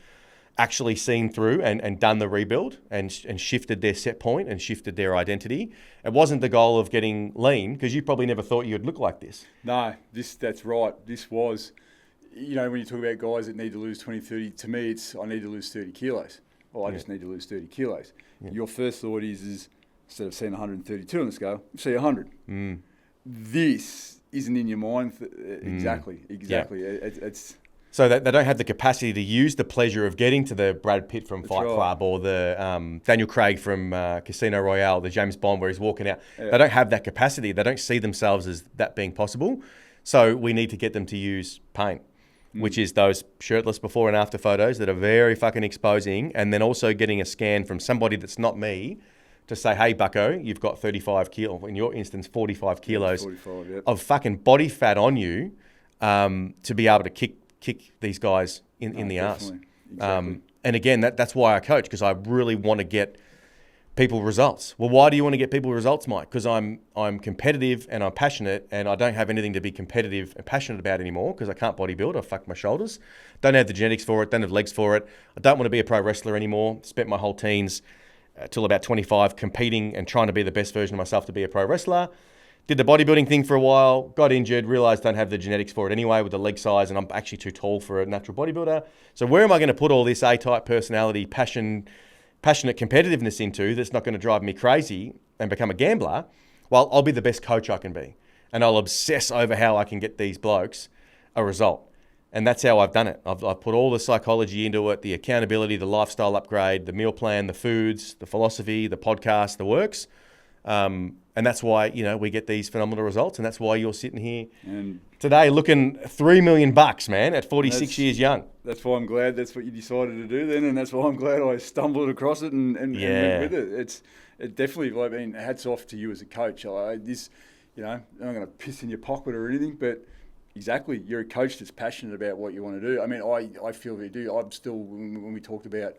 actually seen through and done the rebuild and shifted their set point and shifted their identity. It wasn't the goal of getting lean because you probably never thought you'd look like this. No, that's right. This was, when you talk about guys that need to lose 20, 30, to me it's I need to lose 30 kilos. Or I just need to lose 30 kilos. Yeah. Your first thought is instead of seeing 132 on the scale, see 100. Mm. This isn't in your mind. Exactly. Yeah. It's so that they don't have the capacity to use the pleasure of getting to the Brad Pitt from Fight Club or the Daniel Craig from Casino Royale, the James Bond where he's walking out. Yeah. They don't have that capacity. They don't see themselves as that being possible. So we need to get them to use pain, which is those shirtless before and after photos that are very fucking exposing, and then also getting a scan from somebody that's not me to say, hey, bucko, you've got 35 kilos, in your instance, 45 kilos of fucking body fat on you to be able to kick these guys in the arse. Exactly. And again, that's why I coach, because I really want to get people results. Well, why do you want to get people results, Mike? Because I'm competitive and I'm passionate, and I don't have anything to be competitive and passionate about anymore because I can't bodybuild. I fucked my shoulders. Don't have the genetics for it. Don't have legs for it. I don't want to be a pro wrestler anymore. Spent my whole teens till about 25 competing and trying to be the best version of myself to be a pro wrestler. Did the bodybuilding thing for a while, got injured, realised don't have the genetics for it anyway with the leg size, and I'm actually too tall for a natural bodybuilder. So where am I going to put all this A-type personality, passionate competitiveness into that's not going to drive me crazy and become a gambler? Well, I'll be the best coach I can be, and I'll obsess over how I can get these blokes a result. And that's how I've done it. I've put all the psychology into it, the accountability, the lifestyle upgrade, the meal plan, the foods, the philosophy, the podcast, the works. And that's why, we get these phenomenal results. And that's why you're sitting here today looking $3 million, man, at 46 years young. That's why I'm glad that's what you decided to do then. And that's why I'm glad I stumbled across it and went with it. It definitely, hats off to you as a coach. I'm not going to piss in your pocket or anything, but exactly, you're a coach that's passionate about what you want to do. I feel that you do. I'm still, when we talked about,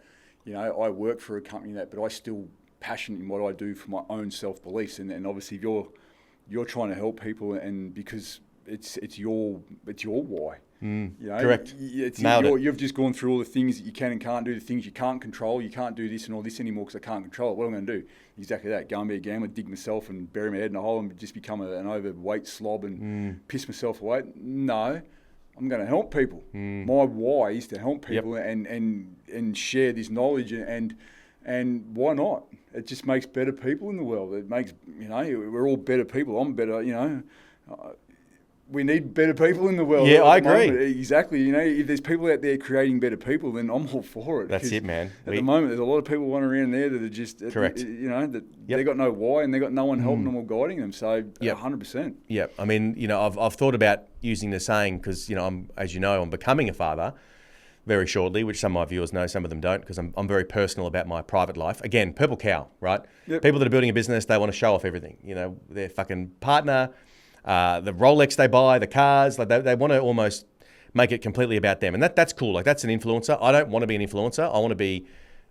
I work for a company but I still passionate in what I do for my own self-beliefs, and obviously if you're trying to help people, and because it's your why. Correct. You've just gone through all the things that you can and can't do, the things you can't control. You can't do this and all this anymore because I can't control it. What am I going to do? Exactly that. Go and be a gambler, dig myself and bury my head in a hole and just become an overweight slob and piss myself away. No, I'm going to help people. My why is to help people and share this knowledge and why not? It just makes better people in the world. It makes, we're all better people. I'm better, we need better people in the world. Yeah, I agree. Exactly. If there's people out there creating better people, then I'm all for it. That's it, man. At the moment, there's a lot of people wandering around there that are just, correct. They got no why and they got no one helping them or guiding them. So 100%. Yeah. I've thought about using the saying because, I'm becoming a father very shortly, which some of my viewers know, some of them don't, because I'm very personal about my private life. Again, purple cow, right? Yep. People that are building a business, they want to show off everything. Their fucking partner, the Rolex they buy, the cars, they want to almost make it completely about them. And that's cool. That's an influencer. I don't want to be an influencer. I want to be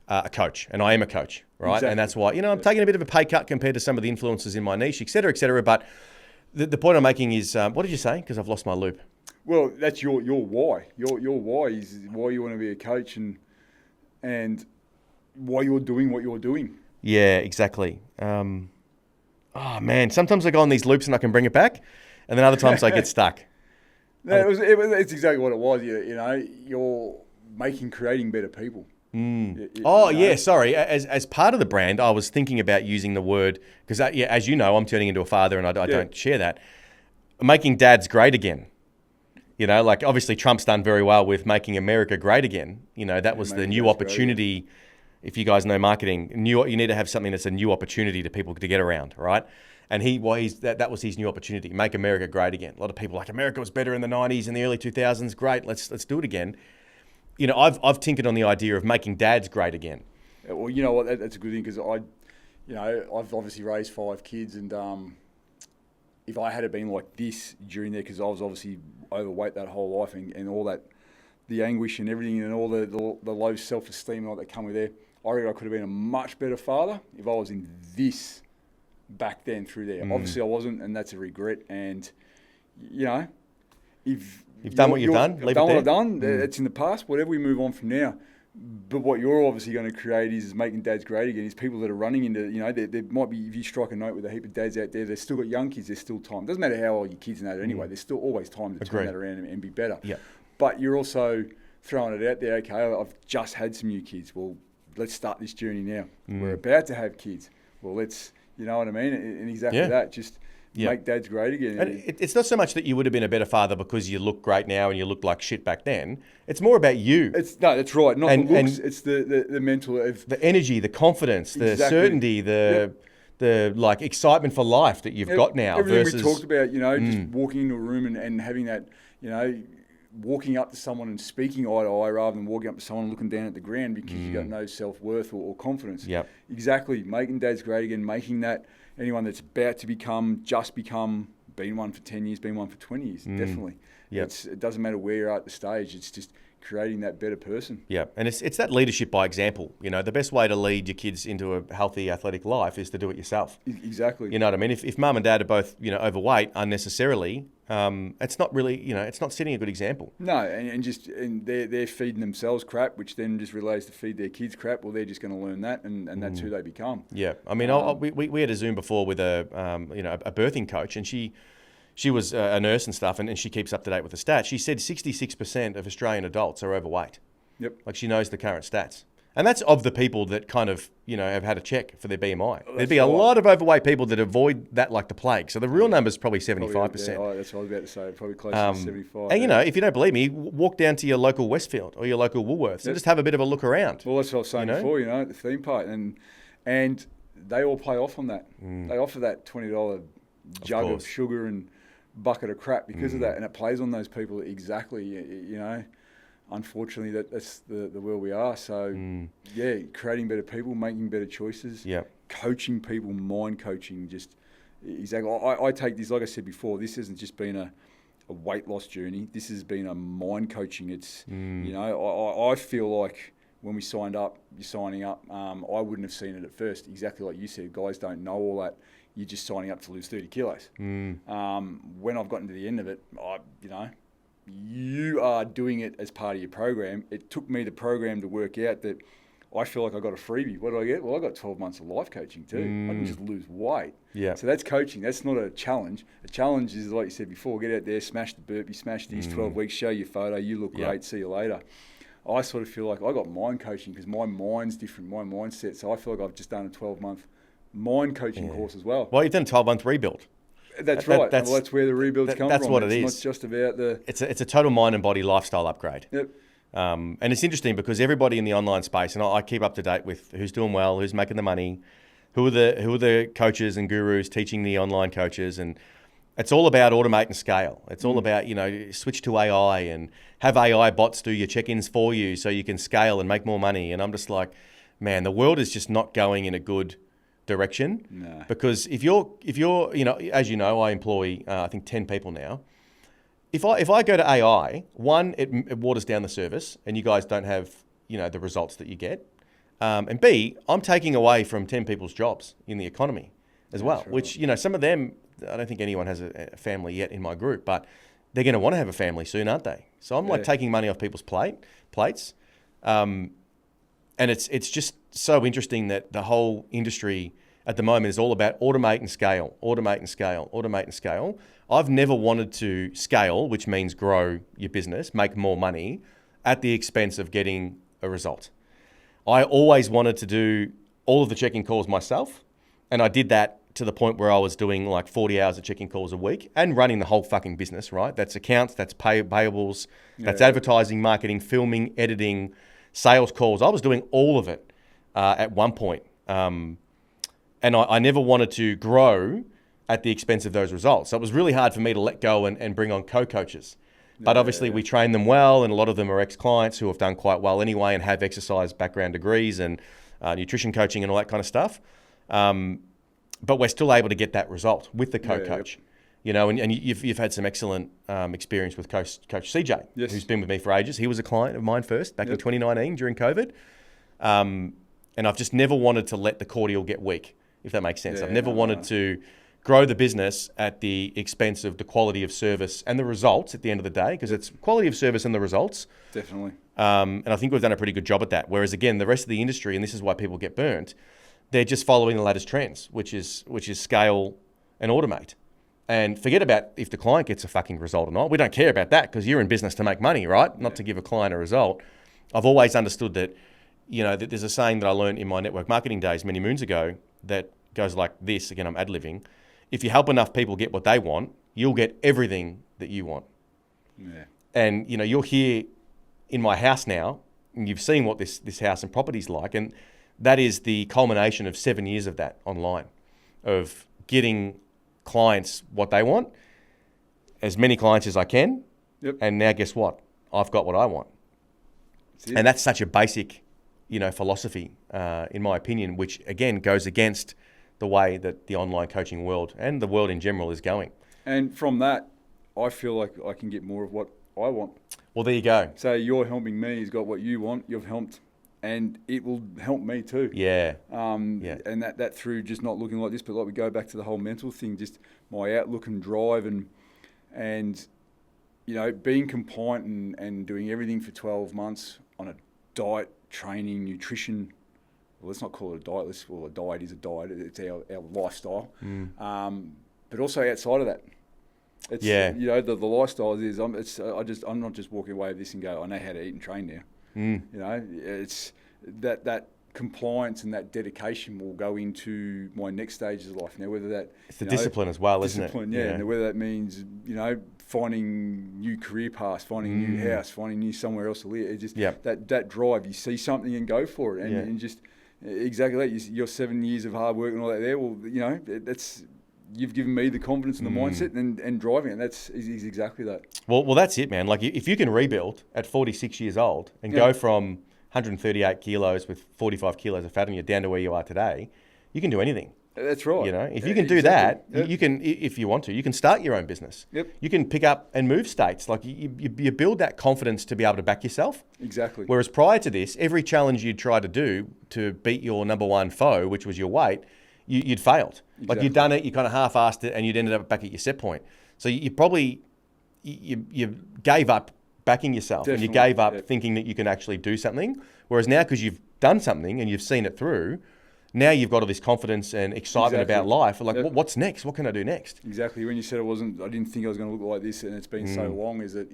a coach, and I am a coach, right? Exactly. And that's why, I'm taking a bit of a pay cut compared to some of the influencers in my niche, et cetera, et cetera. But the point I'm making is, what did you say? Because I've lost my loop. Well, that's your why. Your why is why you want to be a coach, and and why you're doing what you're doing. Yeah, exactly. Oh man, sometimes I go on these loops and I can bring it back, and then other times I get stuck. No, it's exactly what it was. You know, you're creating better people. Yeah, sorry. As part of the brand, I was thinking about using the word, because as you know, I'm turning into a father, and I don't share that. Making dads great again. You know, like obviously Trump's done very well with making America great again. You know, that was the new opportunity. If you guys know marketing, you need to have something that's a new opportunity to people to get around, right? And that was his new opportunity, make America great again. A lot of people like, America was better in the 90s and the early 2000s, great, let's do it again. You know, I've tinkered on the idea of making dads great again. Well, you know what, that's a good thing, because I've obviously raised 5 kids, and if I had been like this during there, because I was obviously overweight that whole life, and all that, the anguish and everything, and all the low self-esteem and all that come with there, I reckon I could have been a much better father if I was in this back then through there. Obviously I wasn't, and that's a regret. And, you know, if you've done what you've done, I've done what I've done, it's in the past, whatever, we move on from now. But what you're obviously going to create is making dads great again, is people that are running into, you know, there might be, if you strike a note with a heap of dads out there, they've still got young kids, there's still time. Doesn't matter how old your kids are anyway, there's still always time to turn that around and be better. Yeah. But you're also throwing it out there, okay, I've just had some new kids. Well, let's start this journey now. We're about to have kids. Well, let's, you know what I mean? And exactly that, just make dads great again. And it's not so much that you would have been a better father because you look great now and you look like shit back then. It's more about you. No, that's right. Not the looks, it's the mental. The energy, the confidence, the certainty, the like excitement for life that you've got now. Everything versus, we talked about, you know, just walking into a room and having that, you know, walking up to someone and speaking eye to eye rather than walking up to someone and looking down at the ground because you've got no self-worth or confidence. Yep. Exactly. Making dads great again, making that anyone that's about to become, been one for 10 years, been one for 20 years, definitely. Yep. It doesn't matter where you're at the stage, it's just creating that better person. Yeah, and it's that leadership by example. You know, the best way to lead your kids into a healthy athletic life is to do it yourself. Exactly. You know what I mean? If mum and dad are both, you know, overweight unnecessarily, it's not really, you know, it's not setting a good example. No, and they're feeding themselves crap, which then just relates to feed their kids crap. Well, they're just going to learn that, and that's who they become. Yeah, I mean, we had a Zoom before with a birthing coach, and she was a nurse and stuff, and she keeps up to date with the stats. She said 66% of Australian adults are overweight. Yep. Like she knows the current stats. And that's of the people that kind of, you know, have had a check for their BMI. There'd be a lot of overweight people that avoid that like the plague. So the real number is probably 75%. That's what I was about to say, probably close to 75. And, you know, if you don't believe me, walk down to your local Westfield or your local Woolworths and just have a bit of a look around. Well, that's what I was saying before, you know, at the theme park. And they all play off on that. They offer that $20 jug of sugar and bucket of crap because of that, and it plays on those people exactly. You know, unfortunately, that's the world we are. So yeah, creating better people, making better choices, coaching people, mind coaching, just exactly. I take this, like I said before, this hasn't just been a weight loss journey. This has been a mind coaching. It's you know, I feel like when we signed up, you're signing up. I wouldn't have seen it at first, exactly like you said. Guys don't know all that. You're just signing up to lose 30 kilos. When I've gotten to the end of it, you know, you are doing it as part of your program. It took me the program to work out that I feel like I got a freebie. What did I get? Well, I got 12 months of life coaching too. I can just lose weight. Yeah. So that's coaching. That's not a challenge. A challenge is, like you said before, get out there, smash the burpee, smash these 12 weeks, show your photo, you look great, see you later. I sort of feel like I got mind coaching because my mind's different, my mindset. So I feel like I've just done a 12-month mind coaching course as well. Well, you've done a 12-month rebuild. That's right. That's where the rebuilds come from. That's what it is. It's not just about the... It's a total mind and body lifestyle upgrade. Yep. And it's interesting because everybody in the online space, and I keep up to date with who's doing well, who's making the money, who are the coaches and gurus teaching the online coaches, and it's all about automate and scale. It's all about, you know, switch to AI and have AI bots do your check-ins for you so you can scale and make more money. And I'm just like, man, the world is just not going in a good direction. No. Because if you're, you know, as you know, I employ, I think 10 people now. If I go to AI, one, it waters down the service and you guys don't have, you know, the results that you get. And B, I'm taking away from 10 people's jobs in the economy as well, which, you know, some of them, I don't think anyone has a family yet in my group, but they're going to want to have a family soon, aren't they? So I'm like taking money off people's plates. it's just so interesting that the whole industry at the moment is all about automate and scale, automate and scale, automate and scale. I've never wanted to scale, which means grow your business, make more money at the expense of getting a result. I always wanted to do all of the check-in calls myself, and I did that to the point where I was doing like 40 hours of check-in calls a week and running the whole fucking business, right? That's accounts, that's payables, that's advertising, marketing, filming, editing, sales calls. I was doing all of it at one point. And I never wanted to grow at the expense of those results. So it was really hard for me to let go and bring on co-coaches. But obviously we train them well, and a lot of them are ex-clients who have done quite well anyway and have exercise background degrees and nutrition coaching and all that kind of stuff. But we're still able to get that result with the co-coach. You know, and you've had some excellent experience with Coach CJ, who's been with me for ages. He was a client of mine first back in 2019 during COVID. And I've just never wanted to let the cordial get weak, if that makes sense. I've never wanted to grow the business at the expense of the quality of service and the results at the end of the day, because it's quality of service and the results. Definitely. And I think we've done a pretty good job at that. Whereas again, the rest of the industry, and this is why people get burnt, they're just following the latest trends, which is scale and automate. And forget about if the client gets a fucking result or not. We don't care about that because you're in business to make money, right? Not to give a client a result. I've always understood that, you know, that there's a saying that I learned in my network marketing days many moons ago that goes like this. Again, I'm ad-libbing. If you help enough people get what they want, you'll get everything that you want. Yeah. And, you know, you're here in my house now, and you've seen what this house and property's like, and that is the culmination of 7 years of that online, of getting clients what they want, as many clients as I can, and now guess what? I've got what I want. And that's such a basic, you know, philosophy, in my opinion, which again goes against the way that the online coaching world and the world in general is going. And from that, I feel like I can get more of what I want. Well, there you go. So you're helping me, he's got what you want, you've helped, and it will help me too. Yeah. And that through just not looking like this, but like we go back to the whole mental thing, just my outlook and drive and you know, being compliant and doing everything for 12 months on a diet, training, nutrition. Well, let's not call it a diet. A diet is a diet. It's our lifestyle. But also outside of that, it's you know, the lifestyle is. I'm not just walking away with this and go, I know how to eat and train now. You know, it's that compliance and that dedication will go into my next stages of life. Now, whether that it's the discipline as well, isn't it? Discipline, yeah. And whether that means, you know, finding new career paths, finding a new house, finding new somewhere else to live. It's just that drive. You see something and go for it, and just exactly that. Your 7 years of hard work and all that there. Well, you know, that's. You've given me the confidence and the mindset and driving it. And that's exactly that. Well, that's it, man. Like if you can rebuild at 46 years old and go from 138 kilos with 45 kilos of fat on you down to where you are today, you can do anything. That's right. You know, if you can do that, you can, if you want to, you can start your own business. You can pick up and move states. Like you build that confidence to be able to back yourself. Exactly. Whereas prior to this, every challenge you'd try to do to beat your number one foe, which was your weight, you'd failed. Exactly. Like you'd done it, you kind of half-assed it, and you'd ended up back at your set point. So you probably you gave up backing yourself. Definitely. And you gave up thinking that you can actually do something. Whereas now, because you've done something and you've seen it through, now you've got all this confidence and excitement about life. Like, what's next? What can I do next? Exactly. When you said I didn't think I was going to look like this, and it's been so long. Is that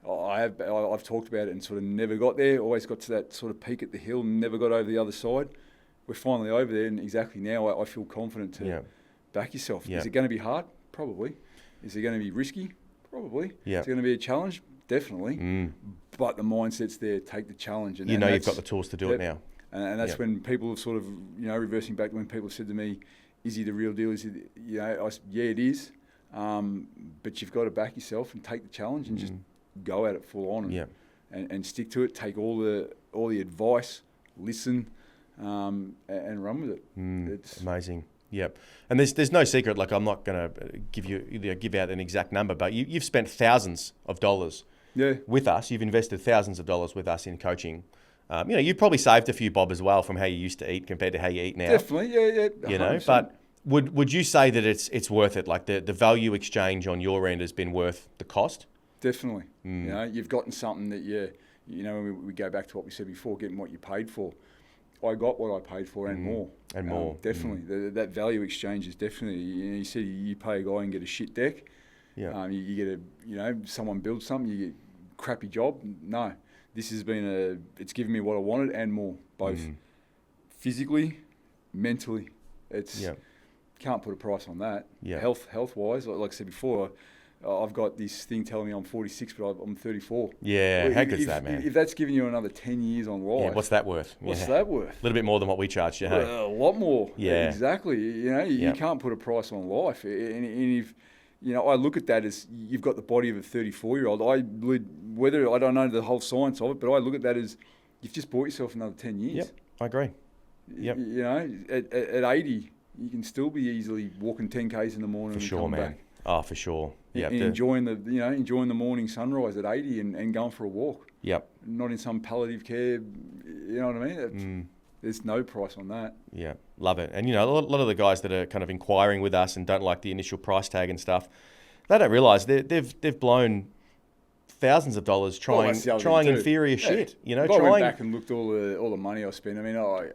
I've talked about it and sort of never got there. Always got to that sort of peak at the hill, and never got over the other side. We're finally over there, and exactly now I feel confident to back yourself. Is it going to be hard? Probably. Is it going to be risky? Probably. Is it going to be a challenge? Definitely. But the mindset's there. Take the challenge. And you know you've got the tools to do it now. And that's when people have sort of, you know, reversing back to when people said to me, is he the real deal? Is he, you know, it is. But you've got to back yourself and take the challenge and just go at it full on and stick to it. Take all the advice, listen, and run with it. It's amazing. Yep. And there's no secret. Like, I'm not going to give out an exact number, but you've spent thousands of dollars with us. You've invested thousands of dollars with us in coaching. You know, you probably saved a few bob as well from how you used to eat compared to how you eat now. Definitely, yeah. 100%. You know, but would you say that it's worth it? Like the value exchange on your end has been worth the cost? Definitely. You know, you've gotten something that when we go back to what we said before, getting what you paid for. I got what I paid for and more. And more. Definitely. That value exchange is definitely, you see, you pay a guy and get a shit deck. Yeah. You get someone builds something, you get a crappy job. No, this has been it's given me what I wanted and more, both physically, mentally. Can't put a price on that. Yeah. Health-wise, like I said before, I've got this thing telling me I'm 46, but I'm 34. Yeah, how good's that, man? If that's giving you another 10 years on life, what's that worth? What's that worth? A little bit more than what we charged you, hey? A lot more. Yeah. Exactly. You can't put a price on life. And if, I look at that as you've got the body of a 34-year-old. I don't know the whole science of it, but I look at that as you've just bought yourself another 10 years. Yep, I agree. Yep. At 80, you can still be easily walking 10Ks in the morning For sure, coming man. back. Oh, for sure. Yeah, enjoying the morning sunrise at 80 and going for a walk. Yep. Not in some palliative care, you know what I mean? There's no price on that. Yeah, love it. And a lot of the guys that are kind of inquiring with us and don't like the initial price tag and stuff, they don't realise they've blown thousands of dollars trying inferior shit. I went back and looked all the money I spent. I mean, I've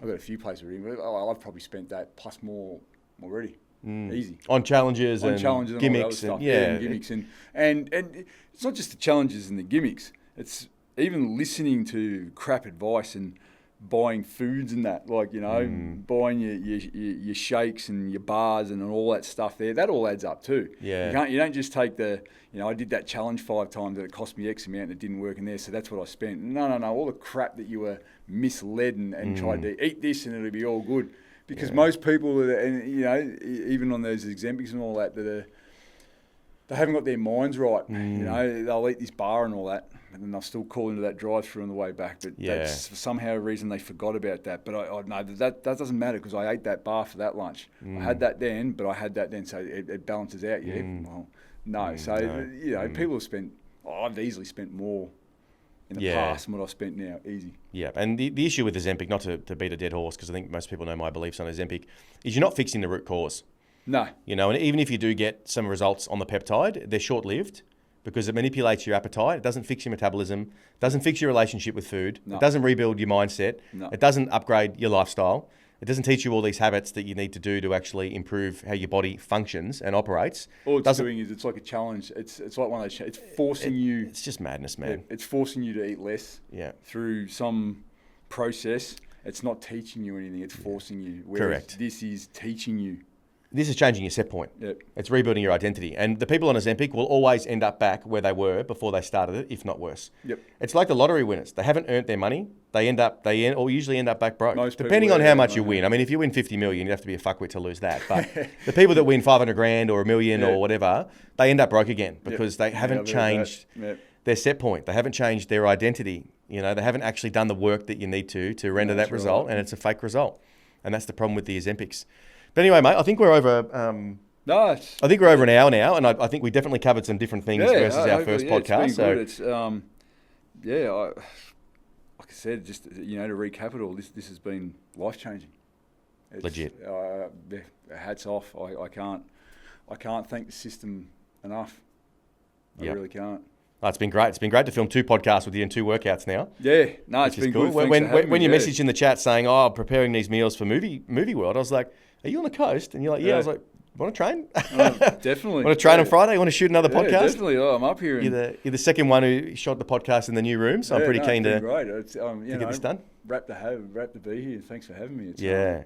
got a few places already, but I've probably spent that plus more already. Easy on challenges and gimmicks and gimmicks and it's not just the challenges and the gimmicks. It's even listening to crap advice and buying foods and that, buying your shakes and your bars and all that stuff there. That all adds up too. Yeah, you don't just take I did that challenge 5 times and it cost me X amount and it didn't work in there, so that's what I spent. No. All the crap that you were misled and tried to eat this and it'll be all good. Because most people, even on those Ozempics and all that, they haven't got their minds right. They'll eat this bar and all that, and then they'll still call into that drive-through on the way back. But that's for somehow a reason they forgot about that. But I know that doesn't matter because I ate that bar for that lunch. I had that then, but I had that then, so it balances out. Yeah. Well, no. People have spent. I've easily spent more in the past than what I've spent now, easy. Yeah, and the issue with Ozempic, not to beat a dead horse, because I think most people know my beliefs on Ozempic, is you're not fixing the root cause. No. And even if you do get some results on the peptide, they're short-lived because it manipulates your appetite. It doesn't fix your metabolism, doesn't fix your relationship with food. No. It doesn't rebuild your mindset. No. It doesn't upgrade your lifestyle. It doesn't teach you all these habits that you need to do to actually improve how your body functions and operates. All it's doing is it's like a challenge. It's like one of those. It's forcing you. It's just madness, man. It's forcing you to eat less. Yeah. Through some process. It's not teaching you anything. It's forcing you. Whereas Correct. This is teaching you. This is changing your set point. Yep. It's rebuilding your identity. And the people on Ozempic will always end up back where they were before they started it, if not worse. Yep. It's like the lottery winners. They haven't earned their money. They usually end up back broke. Most depending on how much you win. I mean, if you win 50 million, you have to be a fuckwit to lose that. But the people that win 500 grand or $1 million or whatever, they end up broke again because they haven't changed their set point. They haven't changed their identity. They haven't actually done the work that you need to render that result, and it's a fake result. And that's the problem with the Ozempics. But anyway, mate, I think we're over. I think we're over an hour now, and I think we definitely covered some different things versus our first podcast. It's been good. Like I said, just to recap it all, this has been life changing. Legit. Hats off. I can't thank the system enough. I really can't. Oh, it's been great. It's been great to film 2 podcasts with you and 2 workouts now. Yeah, no, it's been cool. Good. When you messaged in the chat saying, preparing these meals for movie world, I was like, are you on the coast? And you're like, yeah. I was like, want to train? Definitely. Want to train on Friday? Want to shoot another podcast? Definitely. I'm up here. You're the second one who shot the podcast in the new room, so I'm pretty keen to get this done. Wrapped to be here. Thanks for having me.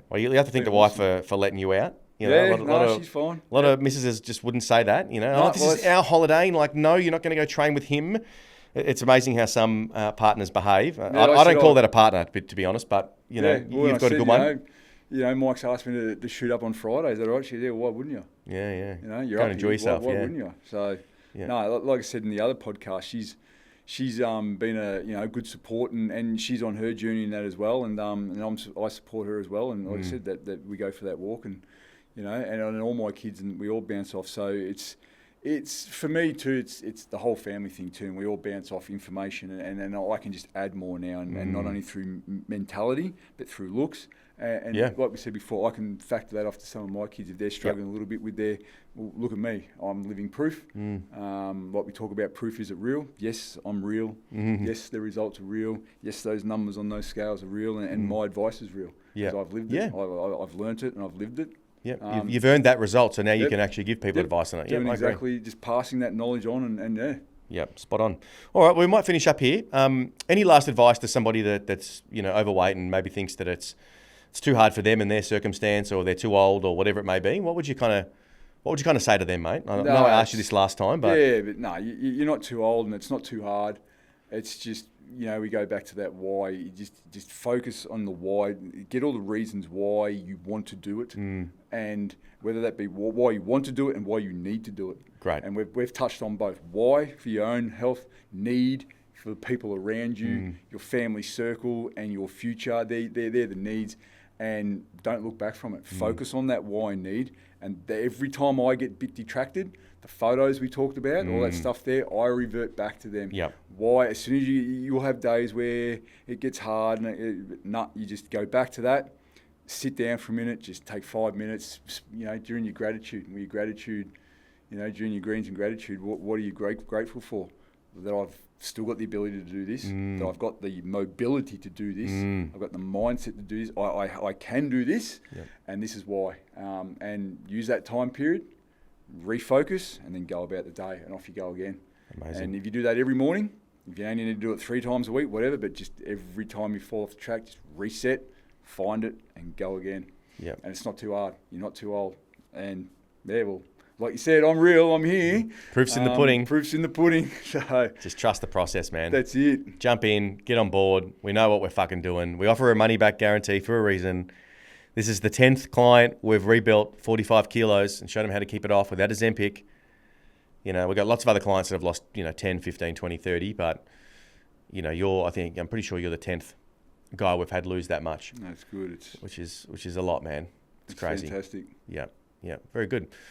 Well, you have to thank the wife for letting you out. She's fine. A lot of missuses just wouldn't say that. This is our holiday. Like, no, you're not going to go train with him. It's amazing how some partners behave. I don't call that a partner, to be honest, but you've got a good one. Mike's asked me to shoot up on Friday. Is that right? She said, why wouldn't you? Yeah. You're go up and enjoy yourself. Why wouldn't you? So, no, like I said in the other podcast, she's been a good support and she's on her journey in that as well. And I support her as well. And like I said, that we go for that walk and all my kids and we all bounce off. So it's for me too. It's the whole family thing too, and we all bounce off information, and then I can just add more now, and not only through mentality but through looks, And like we said before, I can factor that off to some of my kids if they're struggling a little bit with their. Well, look at me, I'm living proof. Like we talk about, proof, is it real? Yes, I'm real. Yes, the results are real. Yes, those numbers on those scales are real, and my advice is real. Because I've lived it. I've learnt it and I've lived it. Yeah, you've earned that result, so now you can actually give people advice on it. Doing exactly, just passing that knowledge on, and Yep, spot on. All right, we might finish up here. Any last advice to somebody that's overweight and maybe thinks that it's too hard for them in their circumstance, or they're too old, or whatever it may be? What would you kind of say to them, mate? I know I asked you this last time, but but no, you're not too old, and it's not too hard. It's just, we go back to that why. You just focus on the why. Get all the reasons why you want to do it, and whether that be why you want to do it and why you need to do it. Great. And we've touched on both. Why, for your own health, need for the people around you, your family circle, and your future. They're the needs, and don't look back from it. Focus on that why and need. And every time I get a bit detracted, the photos we talked about, all that stuff there, I revert back to them. Yep. Why? As soon as you'll have days where it gets hard, and you just go back to that. Sit down for a minute, just take 5 minutes, during your gratitude. During your greens and gratitude, what are you grateful for? That I've still got the ability to do this, that I've got the mobility to do this, I've got the mindset to do this, I can do this, and this is why. And use that time period, refocus, and then go about the day, and off you go again. Amazing. And if you do that every morning, if you only need to do it 3 times a week, whatever, but just every time you fall off the track, just reset, find it, and go again. Yep. And it's not too hard. You're not too old. And like you said, I'm real. I'm here. Proof's in the pudding. Proof's in the pudding. So just trust the process, man. That's it. Jump in, get on board. We know what we're fucking doing. We offer a money-back guarantee for a reason. This is the 10th client we've rebuilt 45 kilos and showed them how to keep it off without a Zempic. We've got lots of other clients that have lost, 10, 15, 20, 30, but, I'm pretty sure you're the 10th guy we've had lose that much. That's good. Which is a lot, man. It's crazy. Fantastic. Yeah, very good.